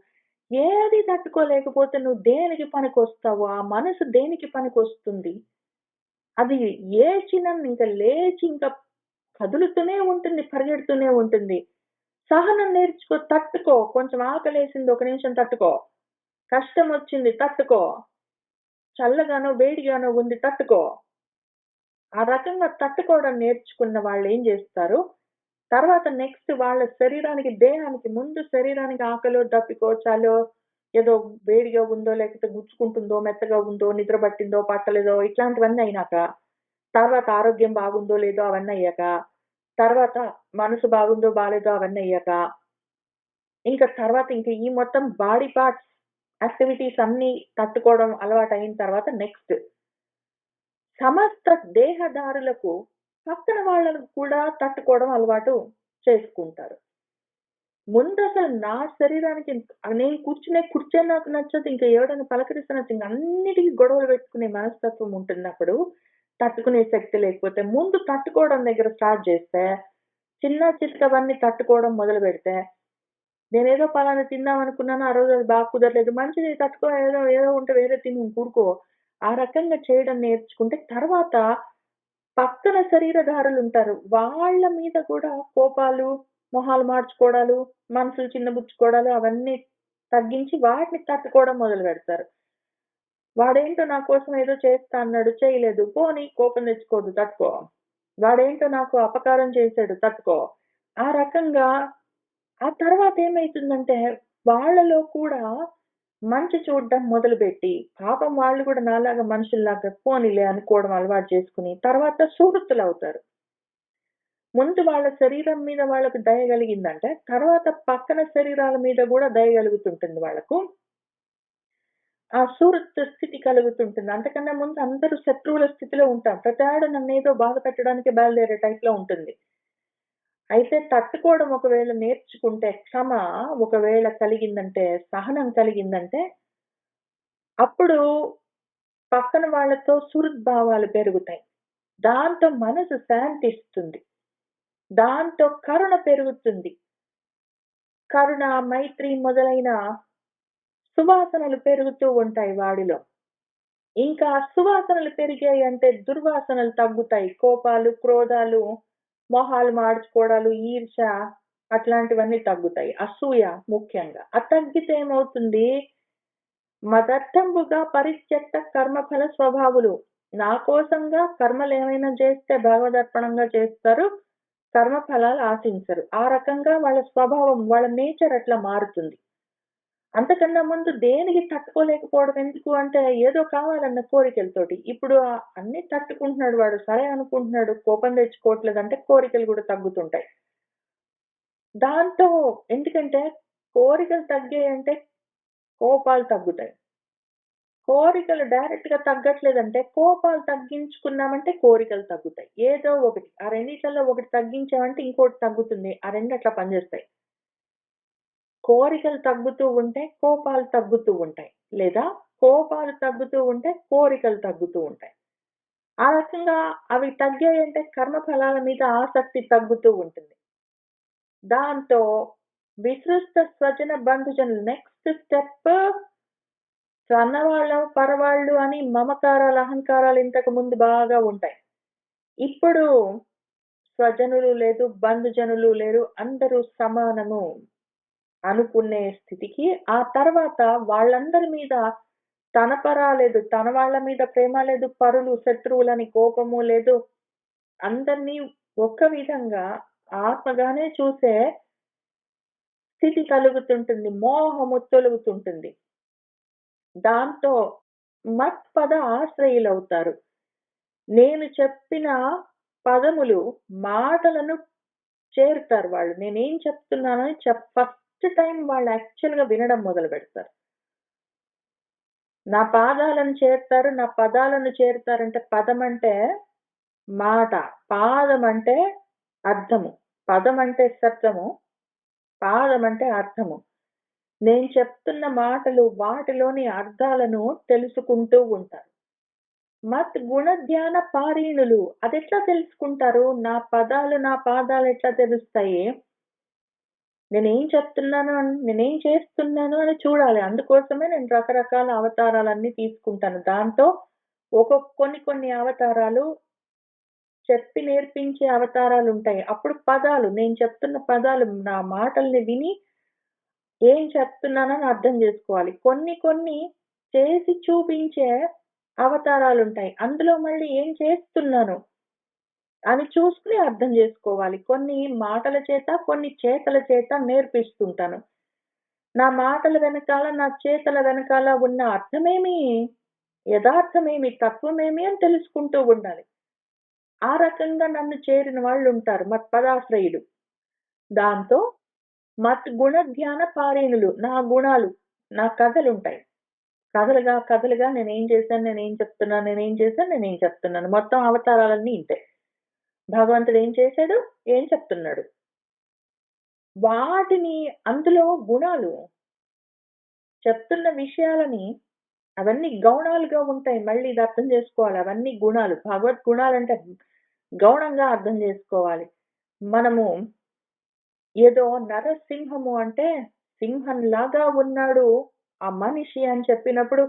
ఏది తట్టుకోలేకపోతే నువ్వు దేనికి పనికొస్తావు? ఆ మనసు దేనికి పనికొస్తుంది? అది ఇంకా లేచి ఇంకా కదులుతూనే ఉంటుంది. పరిగెడుతూనే ఉంటుంది. సహనం నేర్చుకో. తట్టుకో. కొంచెం ఆకలేసింది ఒక నిమిషం తట్టుకో. కష్టమొచ్చింది తట్టుకో. చల్లగానో, వేడిగానో ఉంది తట్టుకో. ఆ రకంగా తట్టుకోవడం నేర్చుకున్న వాళ్ళేం జేస్తారు, తర్వాత నెక్స్ట్ వాళ్ళ శరీరానికి, దేహానికి ముందు శరీరానికి ఆకలో, దప్పికో, చలో, ఏదో వేడిగా ఉందో, లేకపోతే గుచ్చుకుంటుందో, మెత్తగా ఉందో, నిద్ర పట్టిందో, పట్టలేదో ఇట్లాంటివన్నీ అయినాక, తర్వాత ఆరోగ్యం బాగుందో లేదో అవన్నీ అయ్యాక, తర్వాత మనసు బాగుందో బాలేదో అవన్నీ అయ్యాక, ఇంక ఈ మొత్తం బాడీ పార్ట్స్ యాక్టివిటీస్ అన్నీ తట్టుకోవడం అలవాటయిన తర్వాత నెక్స్ట్ సమస్త దేహదారులకు పక్కన వాళ్ళను కూడా తట్టుకోవడం అలవాటు చేసుకుంటారు. ముందసలు నా శరీరానికి నేను కూర్చునే కుర్చీ నాకు నచ్చదు. ఇంకా ఎవరైనా పలకరిస్తే నచ్చదు. ఇంక అన్నిటికి గొడవలు పెట్టుకునే మనస్తత్వం ఉంటున్నప్పుడు, తట్టుకునే శక్తి లేకపోతే, ముందు తట్టుకోవడం దగ్గర స్టార్ట్ చేస్తే, చిన్న చితకవన్నీ తట్టుకోవడం మొదలుపెడితే, నేనేదో పలానా తిందామనుకున్నాను. ఆ రోజు అది బాగా కుదరలేదు. మంచిది తట్టుకో. ఏదో ఏదో ఉంటే వేరే తిను ఊరుకో. ఆ రకంగా చేయడం నేర్చుకుంటే తర్వాత పక్కన శరీరధారులుంటారు. వాళ్ళ మీద కూడా కోపాలు, మొహాలు మార్చుకోవడాలు, మనసులు చిన్నబుచ్చుకోవడాలు అవన్నీ తగ్గించి వాటిని తట్టుకోవడం మొదలుపెడతారు. వాడేంటో నా కోసం ఏదో చేస్తా అన్నాడు, చేయలేదు. పోనీ కోపం తెచ్చుకోవద్దు, తట్టుకో. వాడేంటో నాకు అపకారం చేశాడు, తట్టుకో. ఆ రకంగా ఆ తర్వాత ఏమైతుందంటే వాళ్ళలో కూడా మంచి చూడడం మొదలుపెట్టి, పాపం వాళ్ళు కూడా నాలాగా మనుషుల్లాగా పోనీలే అనుకోవడం అలవాటు చేసుకుని, తర్వాత సుహృత్తులవుతారు. ముందు వాళ్ళ శరీరం మీద వాళ్ళకి దయ కలిగిందంటే, తర్వాత పక్కన శరీరాల మీద గూడా దయ కలుగుతుంటుంది వాళ్ళకు. ఆ సుహృత్ స్థితి కలుగుతుంటుంది. అంతకన్నా ముందు అందరూ శత్రువుల స్థితిలో ఉంటాం. ప్రతాడు నన్నేదో బాధ పెట్టడానికే బయలుదేరే టైప్‌లో ఉంటుంది. అయితే తట్టుకోవడం ఒకవేళ నేర్చుకుంటే, క్షమ ఒకవేళ కలిగిందంటే, సహనం కలిగిందంటే, అప్పుడు పక్కన వాళ్ళతో సుహృద్భావాలు పెరుగుతాయి. దాంతో మనసు శాంతిస్తుంది. దాంతో కరుణ పెరుగుతుంది. కరుణ, మైత్రి మొదలైన సువాసనలు పెరుగుతూ ఉంటాయి వాడిలో. ఇంకా సువాసనలు పెరిగాయి అంటే దుర్వాసనలు తగ్గుతాయి. కోపాలు, క్రోధాలు, మొహాలు మాడ్చుకోవడాలు, ఈర్ష్య అట్లాంటివన్నీ తగ్గుతాయి. అసూయ ముఖ్యంగా. అది తగ్గితే ఏమవుతుంది? మదర్థంబుగా పరిత్యక్త కర్మఫల స్వభావులు. నా కోసంగా కర్మలేమైనా చేస్తే భగవదర్పణంగా చేస్తారు. కర్మఫలాలు ఆశించరు. ఆ రకంగా వాళ్ళ స్వభావం, వాళ్ళ నేచర్ అట్లా మారుతుంది. అంతకన్నా ముందు దేనికి తట్టుకోలేకపోవడం ఎందుకు అంటే ఏదో కావాలన్న కోరికలతోటి. ఇప్పుడు అన్నీ తట్టుకుంటున్నాడు వాడు. సరే అనుకుంటున్నాడు. కోపం తెచ్చుకోవట్లేదంటే కోరికలు కూడా తగ్గుతుంటాయి. దాంతో ఎందుకంటే కోరికలు తగ్గాయంటే కోపాలు తగ్గుతాయి. కోరికలు డైరెక్ట్‌గా తగ్గట్లేదంటే కోపాలు తగ్గించుకున్నామంటే కోరికలు తగ్గుతాయి. ఏదో ఒకటి. ఆ రెండిట్లలో ఒకటి తగ్గించామంటే ఇంకోటి తగ్గుతుంది. ఆ 2 అట్లా పనిచేస్తాయి. కోరికలు తగ్గుతూ ఉంటే కోపాలు తగ్గుతూ ఉంటాయి. లేదా కోపాలు తగ్గుతూ ఉంటే కోరికలు తగ్గుతూ ఉంటాయి. ఆ రకంగా అవి తగ్గాయంటే కర్మఫలాల మీద ఆసక్తి తగ్గుతూ ఉంటుంది. దాంతో విసృష్ట స్వజన బంధుజనులు నెక్స్ట్ స్టెప్ సన్నవాళ్ళం, పరవాళ్ళు అని మమకారాలు, అహంకారాలు ఇంతకు ముందు బాగా ఉంటాయి. ఇప్పుడు స్వజనులు లేదు, బంధుజనులు లేరు. అందరూ సమానము అనుకునే స్థితికి ఆ తర్వాత వాళ్ళందరి మీద తన పరాలేదు, తన వాళ్ళ మీద ప్రేమ లేదు, పరులు, శత్రువులని కోపము లేదు. అందరినీ ఒక్క విధంగా ఆత్మగానే చూసే స్థితి కలుగుతుంటుంది. మోహము తొలుగుతుంటుంది. దాంతో మత్పద ఆశ్రయులవుతారు. నేను చెప్పిన పదములు, మాటలను చేరుతారు వాళ్ళు. నేనేం చెప్తున్నానని ఫస్ట్ టైమ్ వాళ్ళు యాక్చువల్‌గా వినడం మొదలుపెడతారు. నా పాదాలను చేరుతారు, నా పదాలను చేరుతారంటే పదమంటే మాట, పాదమంటే అర్థము. పదమంటే శబ్దము, పాదమంటే అర్థము. నేను చెప్తున్న మాటలు వాటిలోని అర్థాలను తెలుసుకుంటూ ఉంటారు. మత్ గుణ ధ్యాన పారీణులు. అదెట్లా తెలుసుకుంటారు? నా పదాలు, నా పాదాలు ఎట్లా తెలుస్తాయి? నేనేం చేస్తున్నాను అని చూడాలి. అందుకోసమే నేను రకరకాల అవతారాలన్నీ తీసుకుంటాను. దాంతో కొన్ని అవతారాలు చెప్పి నేర్పించే అవతారాలుంటాయి. అప్పుడు పదాలు, నేను చెప్తున్న పదాలు నా మాటల్ని విని ఏం చెప్తున్నానని అర్థం జేసుకోవాలి. కొన్ని చేసి చూపించే అవతారాలుంటాయి. అందులో మళ్ళీ ఏం చేస్తున్నాను అని చూసుకొని అర్థం జేసుకోవాలి. కొన్ని మాటల చేత, కొన్ని చేతల చేత నేర్పిస్తుంటాను. నా మాటల వెనకాల, నా చేతల వెనకాల ఉన్న అర్థమేమి, యథార్థమేమి, తత్వమేమి అని తెలుసుకుంటూ ఉండాలి. ఆ రకంగా నన్ను చేరిన వాళ్ళుంటారు మత్పదాశ్రయులు. దాంతో మద్గుణ ధ్యాన పారేణులు. నా గుణాలు, నా కథలుంటాయి. కథలుగా నేనేం చేశాను, నేనేం చెప్తున్నాను, నేనేం చేశాను, నేనేం చెప్తున్నాను. మొత్తం అవతారాలన్నీ ఇంతే. భగవంతుడు ఏం చేశాడు, ఏం చెప్తున్నాడు. వాటిని అందులో గుణాలు చెప్తున్న విషయాలని అవన్నీ గౌణాలుగా ఉంటాయి. మళ్ళీ ఇది అర్థం చేసుకోవాలి. అవన్నీ గుణాలు. భగవద్గుణాలంటే గౌణంగా అర్థం చేసుకోవాలి. మనము ఏదో నరసింహము అంటే సింహంలాగా ఉన్నాడు ఆ మనిషి అని చెప్పినప్పుడు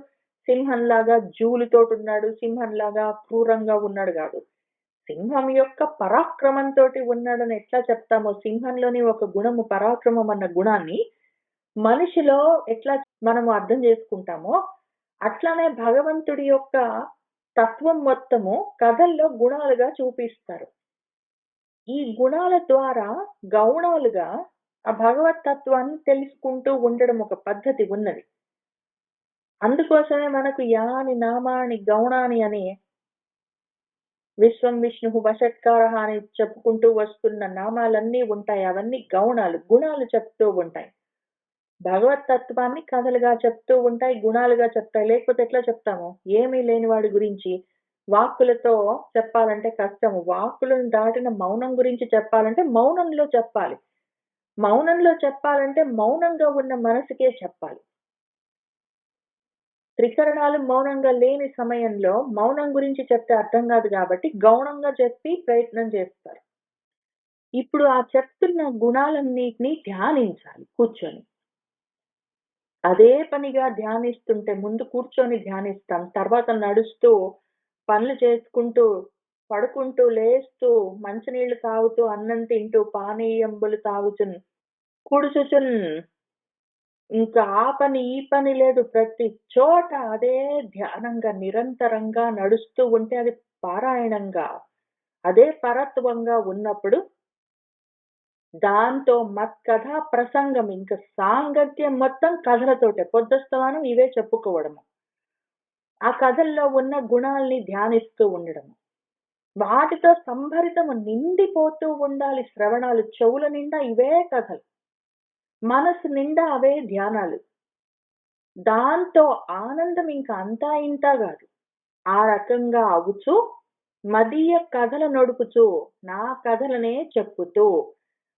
సింహంలాగా జూలుతోటున్నాడు, సింహంలాగా క్రూరంగా ఉన్నాడు గాదు. సింహం యొక్క పరాక్రమంతోటి ఉన్నాడని ఎట్లా చెప్తామో, సింహంలోని ఒక గుణము పరాక్రమం అన్న గుణాన్ని మనిషిలో ఎట్లా మనము అర్థం చేసుకుంటామో, అట్లానే భగవంతుడి యొక్క తత్వం మొత్తము కథల్లో గుణాలుగా చూపిస్తారు. ఈ గుణాల ద్వారా గౌణాలుగా ఆ భగవత్ తత్వాన్ని తెలుసుకుంటూ ఉండడం ఒక పద్ధతి ఉన్నది. అందుకోసమే మనకు యాని నామాని గౌణాని అని విశ్వం విష్ణువు వషట్కారః అని చెప్పుకుంటూ వస్తున్న నామాలన్నీ ఉంటాయి. అవన్నీ గౌణాలు, గుణాలు చెప్తూ ఉంటాయి. భగవత్ తత్వాన్ని కథలుగా చెప్తూ ఉంటాయి, గుణాలుగా చెప్తాయి. లేకపోతే ఎట్లా చెప్తాము? ఏమీ లేని వాడి గురించి వాక్కులతో చెప్పాలంటే కష్టము. వాక్కులను దాటిన మౌనం గురించి చెప్పాలంటే మౌనంలో చెప్పాలి. మౌనంలో చెప్పాలంటే మౌనంగా ఉన్న మనసుకే చెప్పాలి. త్రికరణాలు మౌనంగా లేని సమయంలో మౌనం గురించి చెప్తే అర్థం కాదు కాబట్టి గౌణంగా చెప్పి ప్రయత్నం చేస్తారు. ఇప్పుడు ఆ చెప్తున్న గుణాలన్నిటిని ధ్యానించాలి కూర్చొని. అదే పనిగా ధ్యానిస్తుంటే ముందు కూర్చొని ధ్యానిస్తాం. తర్వాత నడుస్తూ, పనులు చేసుకుంటూ, పడుకుంటూ, లేస్తూ, మంచినీళ్ళు తాగుతూ, అన్నం తింటూ, పానీయంబులు తాగుచున్ కూర్చుచున్ ఇంకా ఆ పని, ఈ పని లేదు. ప్రతి చోట అదే ధ్యానంగా నిరంతరంగా నడుస్తూ ఉంటే అది పారాయణంగా, అదే పరత్వంగా ఉన్నప్పుడు దాంతో మత్కథ ప్రసంగం ఇంక సాంగత్యం మొత్తం కథలతోటే. పొద్దస్తమానం ఇవే చెప్పుకోవడము. ఆ కథల్లో ఉన్న గుణాల్ని ధ్యానిస్తూ ఉండడము. వాటితో సంభరితము నిండిపోతూ ఉండాలి శ్రవణాలు. చెవుల నిండా ఇవే కథలు. మనసు నిండా అవే ధ్యానాలు. దాంతో ఆనందం ఇంక అంతా ఇంతా గాదు. ఆ రకంగా అవుచూ, మదీయ కథల నడుపుచూ, నా కథలనే చెప్పుతూ,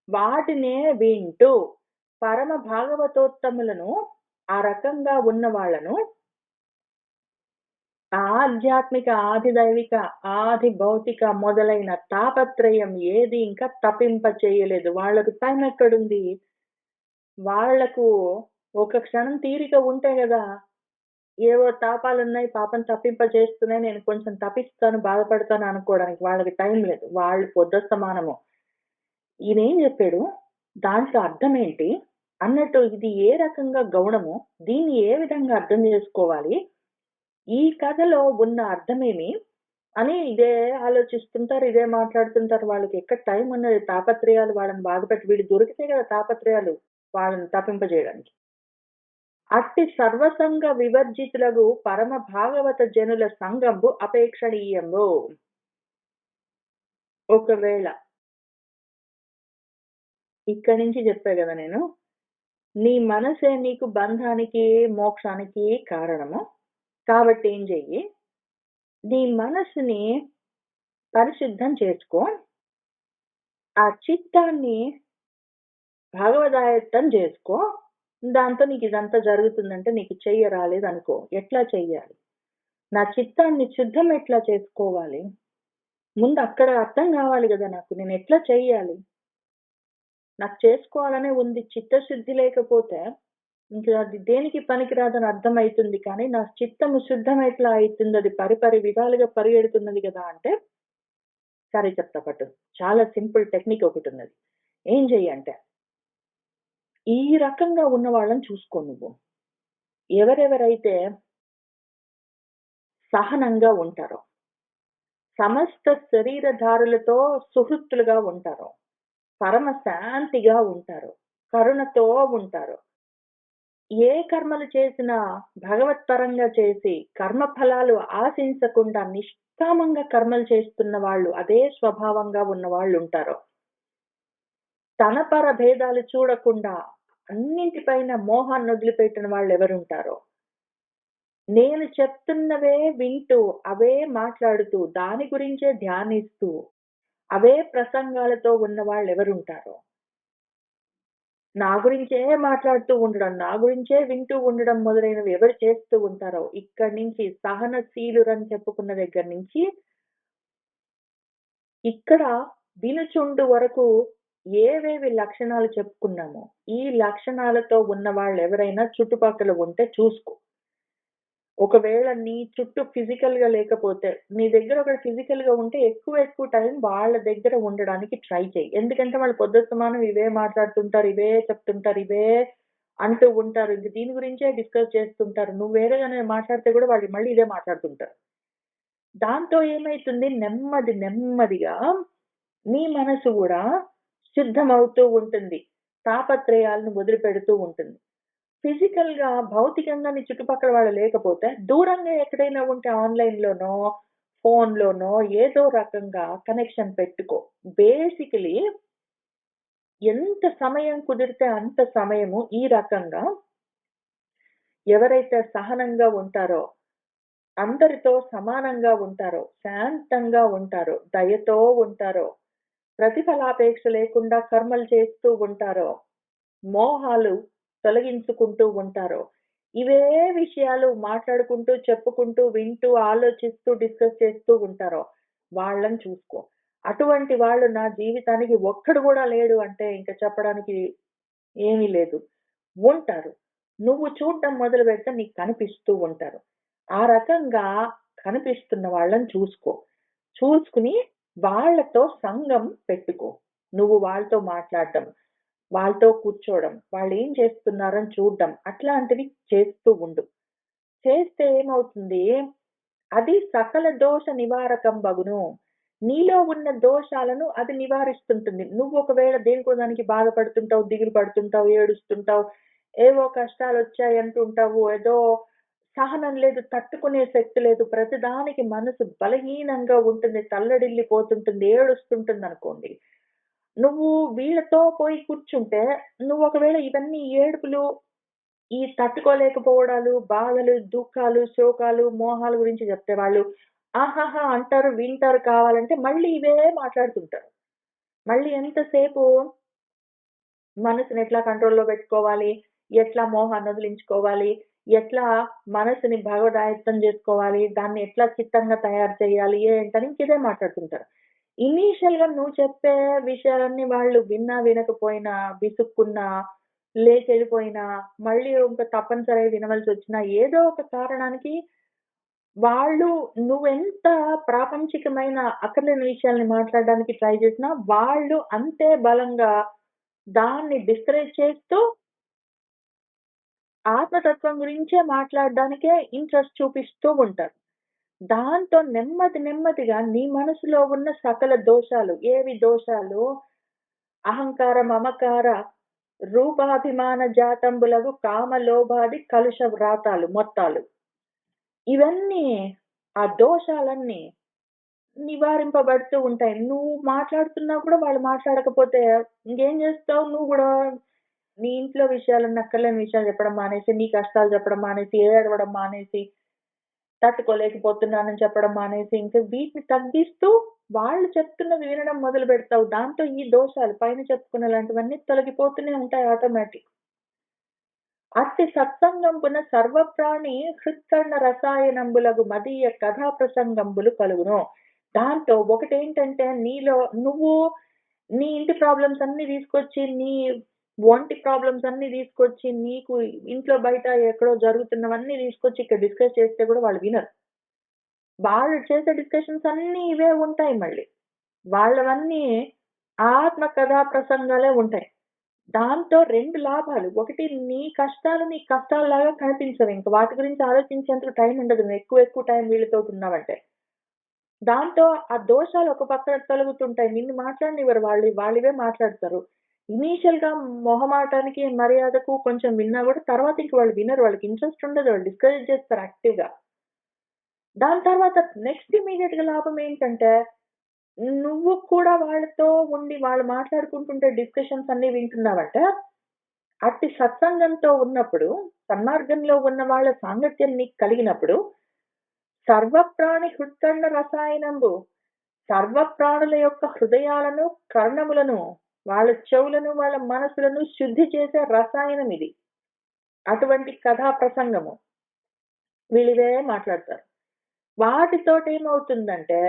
వాటినే వింటూ, పరమ భాగవతోత్తములను, ఆ రకంగా ఉన్న వాళ్ళను ఆధ్యాత్మిక, ఆధిదైవిక, ఆది భౌతిక మొదలైన తాపత్రయం ఏది ఇంకా తపింప చేయలేదు. వాళ్ళకి టైం ఎక్కడుంది? వాళ్ళకు ఒక క్షణం తీరిక ఉంటే గదా! ఏవో తాపాలున్నాయి, పాపం తప్పింపజేస్తున్నాయి, నేను కొంచెం తపిస్తాను, బాధపడతాను అనుకోవడానికి వాళ్ళకి టైం లేదు. వాళ్ళు పొద్దస్తమానము. ఈయనేం జెప్పాడు? దాంట్లో అర్థమేంటి? అన్నట్టు ఇది ఏ రకంగా గౌణము? దీన్ని ఏ విధంగా అర్థం జేసుకోవాలి? ఈ కథలో ఉన్న అర్థమేమి? అని ఇదే ఆలోచిస్తుంటారు, ఇదే మాట్లాడుతుంటారు. వాళ్ళకి ఎక్కడ టైం ఉన్నది? తాపత్రయాలు వాళ్ళని బాధపెట్టి వీడు దొరికితే గదా తాపత్రయాలు వాళ్ళని తపింపజేయడానికి. అట్టి సర్వసంగ వివర్జితులగు పరమ భాగవత జనుల సంగంబు అపేక్షణీయంబు. ఒకవేళ ఇక్కడి నుంచి చెప్పా గదా నేను. నీ మనసే నీకు బంధానికి, మోక్షానికి కారణము. కాబట్టి ఏం చెయ్యి? నీ మనసుని పరిశుద్ధం చేసుకో. ఆ చిత్తాన్ని భగవదాయత్తం జేసుకో. దాంతో నీకిదంతా జరుగుతుందంటే నీకు చెయ్య రాలేదనుకో. ఎట్లా చెయ్యాలి? నా చిత్తాన్ని శుద్ధం ఎట్లా చేసుకోవాలి? ముందు అక్కడ అర్థం గావాలి గదా నాకు. నేనెట్లా చెయ్యాలి? నాకు చేసుకోవాలనే ఉంది. చిత్తశుద్ధి లేకపోతే ఇంక అది దేనికి పనికిరాదని అర్థమైతుంది. కానీ నా చిత్తము శుద్ధం ఎట్లా అయితుందది పరిపరి విధాలుగా పరిగెడుతున్నది గదా! అంటే సరే చెప్తా పట్టు. చాలా సింపుల్ టెక్నిక్ ఒకటున్నది. ఏం చెయ్యంటే, ఈ రకంగా ఉన్న వాళ్ళని చూసుకో నువ్వు. ఎవరెవరైతే సహనంగా ఉంటారో, సమస్త శరీరధారులతో సుహృత్తులుగా ఉంటారో, పరమ శాంతిగా ఉంటారో, కరుణతో ఉంటారో, ఏ కర్మలు చేసినా భగవత్పరంగా చేసి, కర్మ ఫలాలు ఆశించకుండా నిష్కామంగా కర్మలు చేస్తున్న వాళ్ళు, అదే స్వభావంగా ఉన్న వాళ్ళుంటారో, తన పర భేదాలు చూడకుండా అన్నింటిపైన మోహాన్ని వదిలిపెట్టిన వాళ్ళెవరుంటారో, నేను చెప్తున్నవే వింటూ, అవే మాట్లాడుతూ, దాని గురించే ధ్యానిస్తూ, అవే ప్రసంగాలతో ఉన్న వాళ్ళెవరుంటారో, నా గురించే మాట్లాడుతూ ఉండడం, నా గురించే వింటూ ఉండడం మొదలైనవి ఎవరు చేస్తూ ఉంటారో, ఇక్కడి నుంచి సహనశీలురని చెప్పుకున్న దగ్గర నుంచి, ఇక్కడ వినుచుండు వరకు ఏవేవి లక్షణాలు చెప్పుకున్నామో, ఈ లక్షణాలతో ఉన్న వాళ్ళెవరైనా చుట్టుపక్కల ఉంటే చూసుకో. ఒకవేళ నీ చుట్టూ ఫిజికల్‌గా లేకపోతే, నీ దగ్గర ఒకడు ఫిజికల్‌గా ఉంటే ఎక్కువ టైం వాళ్ళ దగ్గర ఉండడానికి ట్రై చెయి. ఎందుకంటే వాళ్ళు పొద్దుస్తమానం ఇవే మాట్లాడుతుంటారు, ఇవే చెప్తుంటారు, ఇవే అంటూ ఉంటారు. ఇంక దీని గురించే డిస్కస్ చేస్తుంటారు. నువ్వు వేరేగానే మాట్లాడితే కూడా వాళ్ళు మళ్ళీ ఇదే మాట్లాడుతుంటారు. దాంతో ఏమైతుంది నెమ్మదిగా నీ మనసు గూడా సిద్ధమవుతూ ఉంటుంది. తాపత్రయాలను వదిలిపెడుతూ ఉంటుంది. ఫిజికల్‌గా, భౌతికంగా నీ చుట్టుపక్కల వాళ్ళు లేకపోతే, దూరంగా ఎక్కడైనా ఉంటే ఆన్‌లైన్‌లోనో, ఫోన్‌లోనో ఏదో రకంగా కనెక్షన్ పెట్టుకో. బేసికల్లీ ఎంత సమయం కుదిరితే అంత సమయము ఈ రకంగా ఎవరైతే సహనంగా ఉంటారో, అందరితో సమానంగా ఉంటారో, శాంతంగా ఉంటారో, దయతో ఉంటారో, ప్రతిఫలాపేక్ష లేకుండా కర్మలు చేస్తూ ఉంటారో, మోహాలు తొలగించుకుంటూ ఉంటారో, ఇవే విషయాలు మాట్లాడుకుంటూ, చెప్పుకుంటూ, వింటూ, ఆలోచిస్తూ, డిస్కస్ చేస్తూ ఉంటారో, వాళ్ళని చూసుకో. అటువంటి వాళ్ళు నా జీవితానికి ఒక్కడు గూడా లేడు అంటే ఇంక చెప్పడానికి ఏమీ లేదు. ఉంటారు. నువ్వు చూడడం మొదలు పెడితే నీకు కనిపిస్తూ ఉంటారు. ఆ రకంగా కనిపిస్తున్న వాళ్ళని చూసుకో. చూసుకుని వాళ్ళతో సంగం పెట్టుకో. నువ్వు వాళ్ళతో మాట్లాడడం, వాళ్ళతో కూర్చోవడం, వాళ్ళేం చేస్తున్నారని చూడడం అట్లాంటివి చేస్తూ ఉండు. చేస్తే ఏమవుతుంది? అది సకల దోష నివారకంబగును. నీలో ఉన్న దోషాలను అది నివారిస్తుంటుంది. నువ్వు ఒకవేళ దేనికో దానికి బాధపడుతుంటావు, దిగులు పడుతుంటావు, ఏడుస్తుంటావు, ఏవో కష్టాలొచ్చాయి అంటుంటావు, ఏదో సహనం లేదు, తట్టుకునే శక్తి లేదు, ప్రతిదానికి మనసు బలహీనంగా ఉంటుంది, తల్లడిల్లిపోతుంటుంది, ఏడుస్తుంటుందనుకోండి. నువ్వు వీళ్ళతో పోయి కూర్చుంటే, నువ్వు ఒకవేళ ఇవన్నీ ఏడుపులు, ఈ తట్టుకోలేకపోవడాలు, బాధలు, దుఃఖాలు, శోకాలు, మోహాల గురించి చెప్తే వాళ్ళు ఆహాహా! అంటారు, వింటారు కావాలంటే మళ్ళీ ఇవే మాట్లాడుతుంటారు. మళ్ళీ ఎంతసేపు మనసుని ఎట్లా కంట్రోల్‌లో పెట్టుకోవాలి, ఎట్లా మోహాన్ని వదిలించుకోవాలి, ఎట్లా మనసుని భగవదాయత్తం జేసుకోవాలి, దాన్ని ఎట్లా చిత్తంగా తయారు చేయాలి, ఏంటని ఇంకిదే మాట్లాడుతుంటారు. ఇనీషియల్‌గా నువ్వు చెప్పే విషయాలన్నీ వాళ్ళు విన్నా, వినకపోయినా, విసుక్కున్నా, లేచెళ్ళిపోయినా, మళ్ళీ ఇంక తప్పనిసరిగా వినవలసొచ్చినా, ఏదో ఒక కారణానికి వాళ్ళు నువ్వెంత ప్రాపంచికమైన అక్కర్లేని విషయాల్ని మాట్లాడడానికి ట్రై చేసినా, వాళ్ళు అంతే బలంగా దాన్ని డిస్కరేజ్ చేస్తూ ఆత్మతత్వం గురించే మాట్లాడడానికే ఇంట్రెస్ట్ చూపిస్తూ ఉంటారు. దాంతో నెమ్మది నెమ్మదిగా నీ మనసులో ఉన్న సకల దోషాలు, ఏవి దోషాలు? అహంకార, మమకార, రూపాభిమాన జాతంబులగు కామ, లోభాది కలుష వ్రాతాలు మొత్తాలు. ఇవన్నీ ఆ దోషాలన్నీ నివారింపబడుతూ ఉంటాయి. నువ్వు మాట్లాడుతున్నా కూడా వాళ్ళు మాట్లాడకపోతే ఇంకేం చేస్తావు? నువ్వు గూడా నీ ఇంట్లో విషయాలన్నీ అక్కర్లేని విషయాలు చెప్పడం మానేసి, నీ కష్టాలు చెప్పడం మానేసి, ఏడవడం మానేసి, తట్టుకోలేకపోతున్నానని చెప్పడం మానేసి, ఇంకా వీటిని తగ్గిస్తూ వాళ్ళు చెప్తున్నది వినడం మొదలుపెడతావు. దాంతో ఈ దోషాలు పైన చెప్పుకున్నలాంటివన్నీ తొలగిపోతూనే ఉంటాయి ఆటోమేటిక్. అట్టి సత్సంగంబున సర్వప్రాణి హృత్కర్ణ రసాయనంబులగు మదీయ కథా ప్రసంగంబులు కలుగును. దాంతో ఒకటేంటంటే నీలో నువ్వు నీ ఇంటి ప్రాబ్లమ్స్ అన్నీ తీసుకొచ్చి, నీ ఒంటి ప్రాబ్లమ్స్ అన్నీ తీసుకొచ్చి, నీకు ఇంట్లో బయట ఎక్కడో జరుగుతున్నవన్నీ తీసుకొచ్చి ఇక్కడ డిస్కస్ చేస్తే కూడా వాళ్ళు వినరు. వాళ్ళు చేసే డిస్కషన్స్ అన్నీ ఇవే ఉంటాయి మళ్ళీ. వాళ్ళవన్నీ ఆత్మ కథా ప్రసంగాలే ఉంటాయి. దాంతో 2 లాభాలు. ఒకటి నీ కష్టాలు నీకు కష్టాల్లాగా కనిపించవింక. వాటి గురించి ఆలోచించేందుకు టైం ఉండదు. నువ్వు ఎక్కువ ఎక్కువ టైం వీళ్ళతోటున్నావంటే. దాంతో ఆ దోషాలు ఒక పక్కన తొలగుతుంటాయి. నిన్ను మాట్లాడనివ్వరు వాళ్ళు. వాళ్ళివే మాట్లాడతారు. ఇనీషియల్‌గా మొహమాటానికి, మర్యాదకు కొంచెం విన్నా గూడా తర్వాత ఇంక వాళ్ళు వినరు. వాళ్ళకి ఇంట్రెస్ట్ ఉండదు. వాళ్ళు డిస్కరేజ్ చేస్తారు యాక్టివ్‌గా. దాని తర్వాత నెక్స్ట్ ఇమ్మీడియేట్‌గా లాభం ఏంటంటే, నువ్వు కూడా వాళ్ళతో ఉండి వాళ్ళు మాట్లాడుకుంటుంటే డిస్కషన్స్ అన్నీ వింటున్నావంటే అట్టి సత్సంగంతో ఉన్నప్పుడు, సన్మార్గంలో ఉన్న వాళ్ళ సాంగత్యం నీకు కలిగినప్పుడు, సర్వప్రాణి హృత్కండ రసాయనంబు, సర్వప్రాణుల యొక్క హృదయాలను, కర్ణములను, వాళ్ళ చెవులను, వాళ్ళ మనసులను శుద్ధి చేసే రసాయనం ఇది. అటువంటి కథా ప్రసంగము. వీళ్ళివే మాట్లాడతారు. వాటితోటేమవుతుందంటే,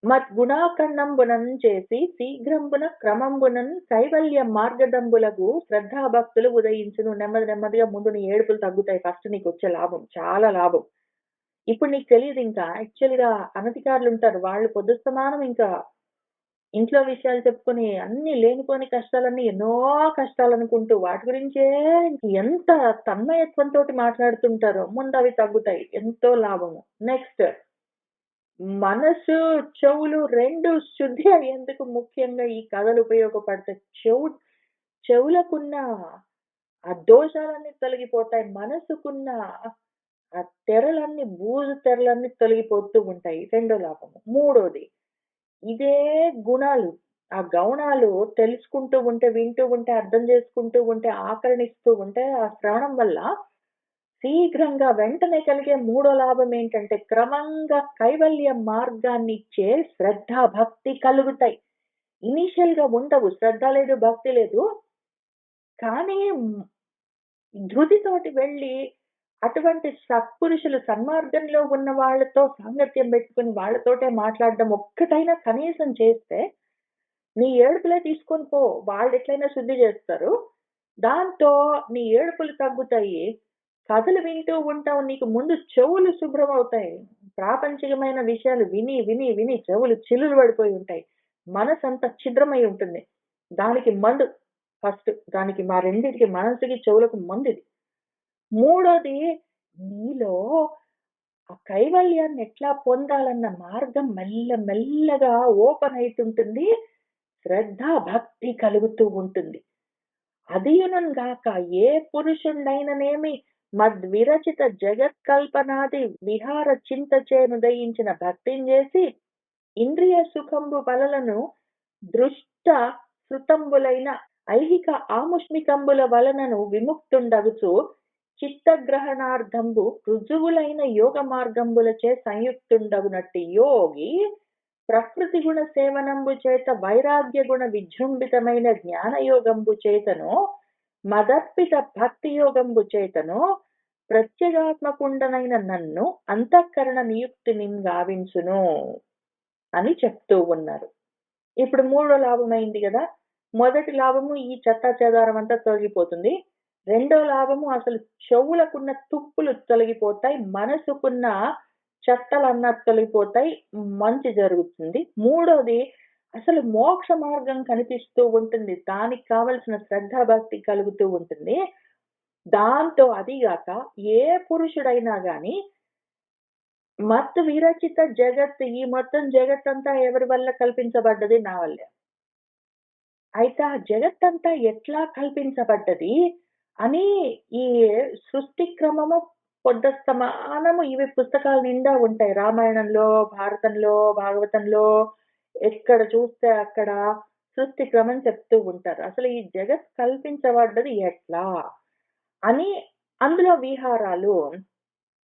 మద్గుణాకర్ణంబునన్ చేసి శీఘ్రంబున క్రమంబునన్ కైవల్య మార్గదంబులకు శ్రద్ధాభక్తులు ఉదయించును. నెమ్మది నెమ్మదిగా ముందు నీ ఏడుపులు తగ్గుతాయి. ఫస్ట్ నీకొచ్చే లాభం. చాలా లాభం. ఇప్పుడు నీకు తెలీదింకా. యాక్చువల్‌గా అనధికారులుంటారు. వాళ్ళు పొద్దుస్తమానం ఇంకా ఇంట్లో విషయాలు చెప్పుకొని అన్నీ లేనిపోని కష్టాలన్నీ ఎన్నో కష్టాలనుకుంటూ వాటి గురించే ఎంత తన్మయత్వంతోటి మాట్లాడుతుంటారో ముందవి తగ్గుతాయి. ఎంతో లాభము. నెక్స్ట్ మనసు, చెవులు 2 శుద్ధి అయ్యేందుకు ముఖ్యంగా ఈ కథలు ఉపయోగపడతాయి. చెవులకున్న ఆ దోషాలన్నీ తొలగిపోతాయి. మనసుకున్న ఆ తెరలన్నీ బూజు తెరలన్నీ తొలగిపోతూ ఉంటాయి. రెండో లాభము. మూడోది ఇదే గుణాలు, ఆ గౌణాలు తెలుసుకుంటూ ఉంటే, వింటూ ఉంటే, అర్థం చేసుకుంటూ ఉంటే, ఆకర్ణిస్తూ ఉంటే, ఆ శ్రవణం వల్ల శీఘ్రంగా వెంటనే కలిగే మూడో లాభం ఏంటంటే, క్రమంగా కైవల్య మార్గాన్నిచ్చే శ్రద్ధ, భక్తి కలుగుతాయి. ఇనీషియల్‌గా ఉండవు. శ్రద్ధ లేదు, భక్తి లేదు. కానీ ధృతితోటి వెళ్ళి అటువంటి సత్పురుషులు సన్మార్గంలో ఉన్న వాళ్ళతో సాంగత్యం పెట్టుకొని వాళ్ళతోటే మాట్లాడడం ఒక్కటైనా కనీసం చేస్తే, నీ ఏడుపులే తీసుకొని పో. వాళ్ళెట్లైనా శుద్ధి చేస్తారు. దాంతో నీ ఏడుపులు తగ్గుతాయి. కథలు వింటూ ఉంటావు, నీకు ముందు చెవులు శుభ్రం అవుతాయి. ప్రాపంచికమైన విషయాలు విని విని విని చెవులు చిల్లులు పడిపోయి ఉంటాయి. మనసంతా ఛిద్రమై ఉంటుంది. దానికి మందు ఫస్ట్. దానికి మా రెండిటికి, మనసుకి చెవులకు మందిది. మూడోది, నీలో ఆ కైవల్యాన్ని ఎట్లా పొందాలన్న మార్గం మెల్లగా ఓపెన్ అయితుంటుంది. శ్రద్ధ, భక్తి కలుగుతూ ఉంటుంది. అదియునుగాక ఏ పురుషుండైననేమి మద్విరచిత జగత్కల్పనాది విహార చింతచేనుదయించిన భక్తిని చేసి ఇంద్రియ సుఖంబు బలలను దృష్ట శృతంబులైన ఐహిక ఆముష్మికంబుల వలనను విముక్తుండగుచు చిత్తగ్రహణార్థంబు రుజువులైన యోగ మార్గంబులచే సంయుక్తుండగునట్టి యోగి ప్రకృతి గుణ సేవనంబు చేత వైరాగ్య గుణ విజృంభితమైన జ్ఞానయోగంబు చేతను మదర్పిత భక్తి యోగంబు చేతను ప్రత్యేగాత్మకుండనైన నన్ను అంతఃకరణ నియుక్తిని గావించును అని చెప్తూ ఉన్నారు. ఇప్పుడు మూడో లాభం అయింది కదా. మొదటి లాభము ఈ చెత్తా చెదారం అంతా తొలగిపోతుంది. రెండో లాభము అసలు చెవులకున్న తుప్పులు తొలగిపోతాయి, మనసుకున్న చెత్తలన్నా తొలగిపోతాయి, మంచి జరుగుతుంది. మూడోది, అసలు మోక్ష మార్గం కనిపిస్తూ ఉంటుంది. దానికి కావలసిన శ్రద్ధ భక్తి కలుగుతూ ఉంటుంది. దాంతో అదిగాక ఏ పురుషుడైనా గాని మత్ విరచిత జగత్, ఈ మొత్తం జగత్ అంతా ఎవరి వల్ల కల్పించబడ్డది? నా వల్లే. అయితే ఆ జగత్తంతా ఎట్లా కల్పించబడ్డది అని ఈ సృష్టి క్రమము పొద్దస్తమానము ఇవి పుస్తకాల నిండా ఉంటాయి. రామాయణంలో, భారతంలో, భాగవతంలో ఎక్కడ చూస్తే అక్కడ సృష్టి క్రమం చెప్తూ ఉంటారు. అసలు ఈ జగత్ కల్పించబడ్డది ఎట్లా అని, అందులో విహారాలు,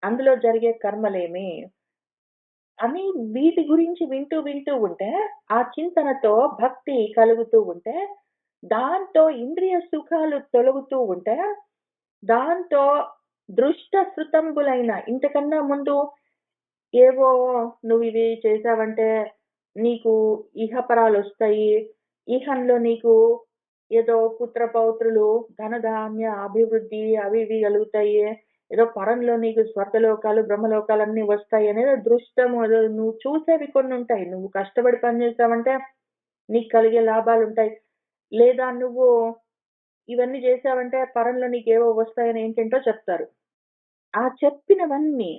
అందులో జరిగే కర్మలేమి అని వీటి గురించి వింటూ ఉంటే, ఆ చింతనతో భక్తి కలుగుతూ ఉంటే, దాంతో ఇంద్రియ సుఖాలు తొలగుతూ ఉంటే, దాంతో దృష్ట శృతంబులైన, ఇంతకన్నా ముందు ఏవో నువ్వు ఇవి చేసావంటే నీకు ఇహపరాలు వస్తాయి, ఇహంలో నీకు ఏదో పుత్ర పౌత్రులు, ధనధాన్య అభివృద్ధి అవి ఇవి కలుగుతాయి, ఏదో పరంలో నీకు స్వర్గలోకాలు బ్రహ్మలోకాలు అన్ని వస్తాయి అనేది దృష్టము. నువ్వు చూసేవి కొన్ని ఉంటాయి. నువ్వు కష్టపడి పని చేసావంటే నీకు కలిగే లాభాలు ఉంటాయి. లేదా నువ్వు ఇవన్నీ చేసావంటే పరంలో నీకేవో వస్తాయని ఏంటంటో చెప్తారు. ఆ చెప్పినవన్నీ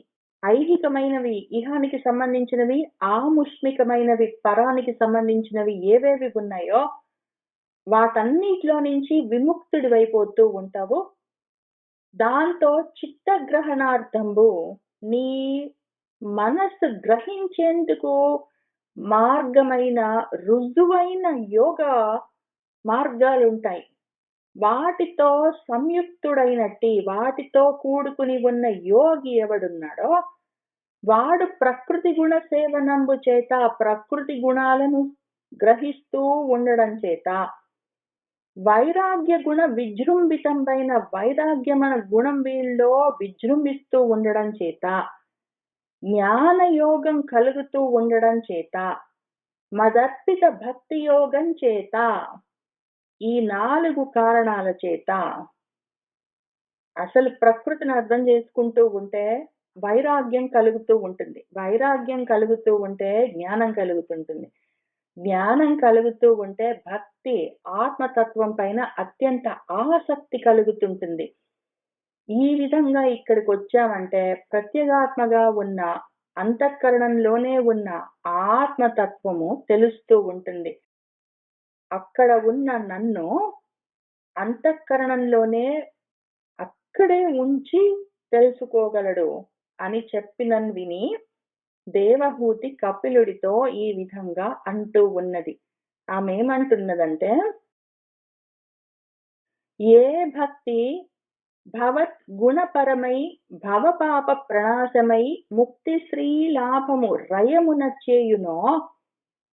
ఐహికమైనవి, ఇహానికి సంబంధించినవి, ఆముష్మికమైనవి, పరానికి సంబంధించినవి ఏవేవి ఉన్నాయో వాటన్నిటిలో నుంచి విముక్తుడివైపోతూ ఉంటావు. దాంతో చిత్తగ్రహణార్థంబు, నీ మనస్సు గ్రహించేందుకు మార్గమైన రుజువైన యోగ మార్గాలుంటాయి. వాటితో సంయుక్తుడైనట్టి, వాటితో కూడుకుని ఉన్న యోగి ఎవడున్నాడో వాడు ప్రకృతి గుణ సేవనంబు చేత, ప్రకృతి గుణాలను గ్రహిస్తూ ఉండడం చేత, వైరాగ్య గుణ విజృంభితమైన వైరాగ్యమైన గుణం వీళ్ళలో విజృంభిస్తూ ఉండడం చేత, జ్ఞానయోగం కలుగుతూ ఉండడం చేత, మదర్పిత భక్తి యోగం చేత, ఈ 4 కారణాల చేత అసలు ప్రకృతిని అర్థం చేసుకుంటూ ఉంటే వైరాగ్యం కలుగుతూ ఉంటుంది. వైరాగ్యం కలుగుతూ ఉంటే జ్ఞానం కలుగుతుంటుంది. జ్ఞానం కలుగుతూ ఉంటే భక్తి, ఆత్మతత్వం పైన అత్యంత ఆసక్తి కలుగుతుంటుంది. ఈ విధంగా ఇక్కడికి వచ్చామంటే ప్రత్యేగాత్మగా ఉన్న, అంతఃకరణంలోనే ఉన్న ఆత్మతత్వము తెలుస్తూ ఉంటుంది. అక్కడ ఉన్న నన్ను అంతఃకరణంలోనే అక్కడే ఉంచి తెలుసుకోగలడు అని చెప్పినను విని దేవహూతి కపిలుడితో ఈ విధంగా అంటూ ఉన్నది. ఆమె ఏమంటున్నదంటే, ఏ భక్తి భవత్ గుణపరమై భవపాప ప్రణాశమై ముక్తి శ్రీ లాభము రయమున చేయునో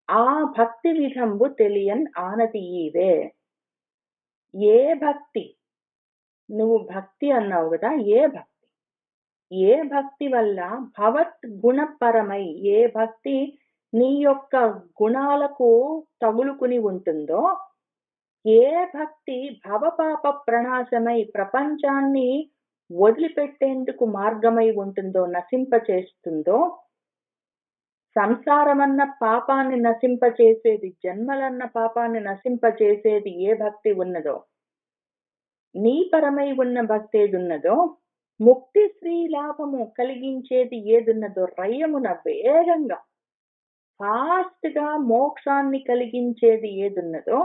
ఆ భక్తి విధంబు తెలియన్ ఆనతి ఈవే. ఏ భక్తి, నువ్వు భక్తి అన్నావు కదా, ఏ భక్తి వల్ల భవత్ గుణపరమై, ఏ భక్తి నీ యొక్క గుణాలకు తగులుకుని ఉంటుందో, ఏ భక్తి భవపాప ప్రణాశమై ప్రపంచాన్ని వదిలిపెట్టేందుకు మార్గమై ఉంటుందో, నశింపచేస్తుందో, సంసారమన్న పాపాన్ని నశింపచేసేది, జన్మలన్న పాపాన్ని నశింపచేసేది ఏ భక్తి ఉన్నదో, నీ పరమై ఉన్న భక్తి ఏదున్నదో, ముక్తి శ్రీ లాభము కలిగించేది ఏదున్నదో, రయ్యమున వేగంగా ఫాస్ట్ గా మోక్షాన్ని కలిగించేది ఏదున్నదో,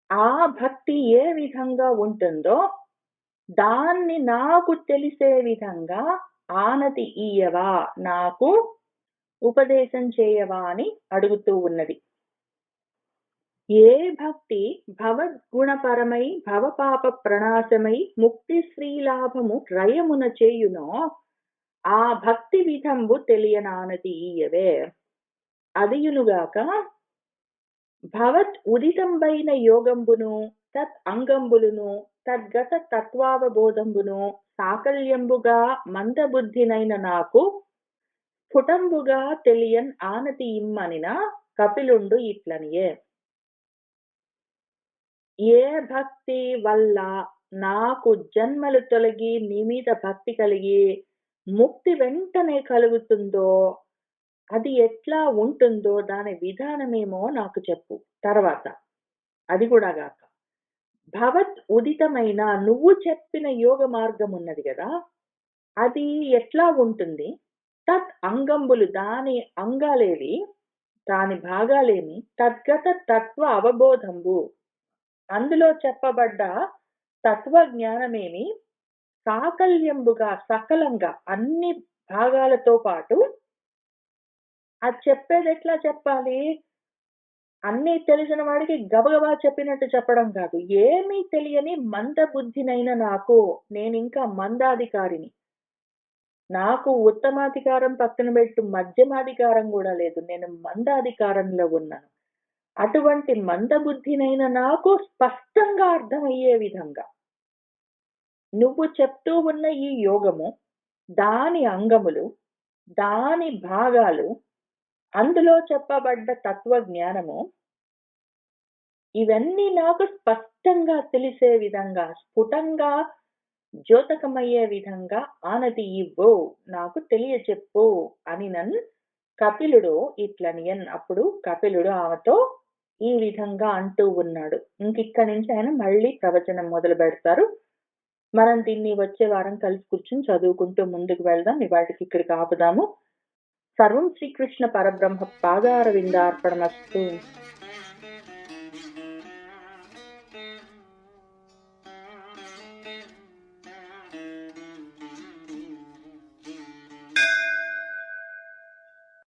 ఆ భక్తి ఏ విధంగా ఉంటుందో దాన్ని నాకు తెలిసే విధంగా ఆనతి ఇయ్యవా, నాకు ఉపదేశం చేయవా అని అడుగుతూ ఉన్నది. ఏ భక్తి భవద్గుణపరమై భవపాప ప్రణాశమై ముక్తి శ్రీలాభము రయమున చేయునో ఆ భక్తి విధంబు తెలియనానతి ఇయ్యవే. అదియునుగాక భవత్ ఉదితంబైన యోగంబును తత్ అంగంబులును తద్గత తత్వావబోధంబును సాకల్యంబుగా మందబుద్ధినైన నాకు స్ఫుటంబుగా తెలియన్ ఆనతి ఇమ్మనిన కపిలుండు ఇట్లనియే. ఏ భక్తి వల్ల నాకు జన్మలు తొలగి నీ మీద భక్తి కలిగి ముక్తి వెంటనే కలుగుతుందో, అది ఎట్లా ఉంటుందో దాని విధానమేమో నాకు చెప్పు. తర్వాత అది కూడా గాక భవత్ ఉదితమైన నువ్వు చెప్పిన యోగ మార్గం ఉన్నది కదా, అది ఎట్లా ఉంటుంది, తత్ అంగంబులు దాని అంగాలేవి, దాని భాగాలేమి, తద్గత తత్వ అవబోధంబు అందులో చెప్పబడ్డ తత్వ జ్ఞానమేమి, సాకల్యంబుగా సకలంగా అన్ని భాగాలతో పాటు అది చెప్పేది ఎట్లా చెప్పాలి, అన్నీ తెలిసిన వాడికి గబగబా చెప్పినట్టు చెప్పడం కాదు. ఏమీ తెలియని మందబుద్ధినైన నాకు, నేనింకా మందాధికారిని, నాకు ఉత్తమాధికారం పక్కన పెట్టు, మధ్యమాధికారం కూడా లేదు, నేను మందాధికారంలో ఉన్నాను. అటువంటి మందబుద్ధినైన నాకు స్పష్టంగా అర్థమయ్యే విధంగా నువ్వు చెప్తూ ఉన్న ఈ యోగము, దాని అంగములు, దాని భాగాలు, అందులో చెప్పబడ్డ తత్వ జ్ఞానము, ఇవన్నీ నాకు స్పష్టంగా తెలిసే విధంగా, స్ఫుటంగా ద్యోతకమయ్యే విధంగా ఆనతి ఇవ్వు, నాకు తెలియచెప్పు అని నన్ను కపిలుడు ఇట్లనియన్. అప్పుడు కపిలుడు ఆమెతో ఈ విధంగా అంటూ ఉన్నాడు. ఇంకిక్కడి నుంచి ఆయన మళ్ళీ ప్రవచనం మొదలు పెడతారు. మనం దీన్ని వచ్చే వారం కలిసి కూర్చుని చదువుకుంటూ ముందుకు వెళ్దాం. ఇవాటికి ఇక్కడికి ఆపుదాము. సర్వం శ్రీకృష్ణ పరబ్రహ్మ పాదార విందార్పణమస్తు.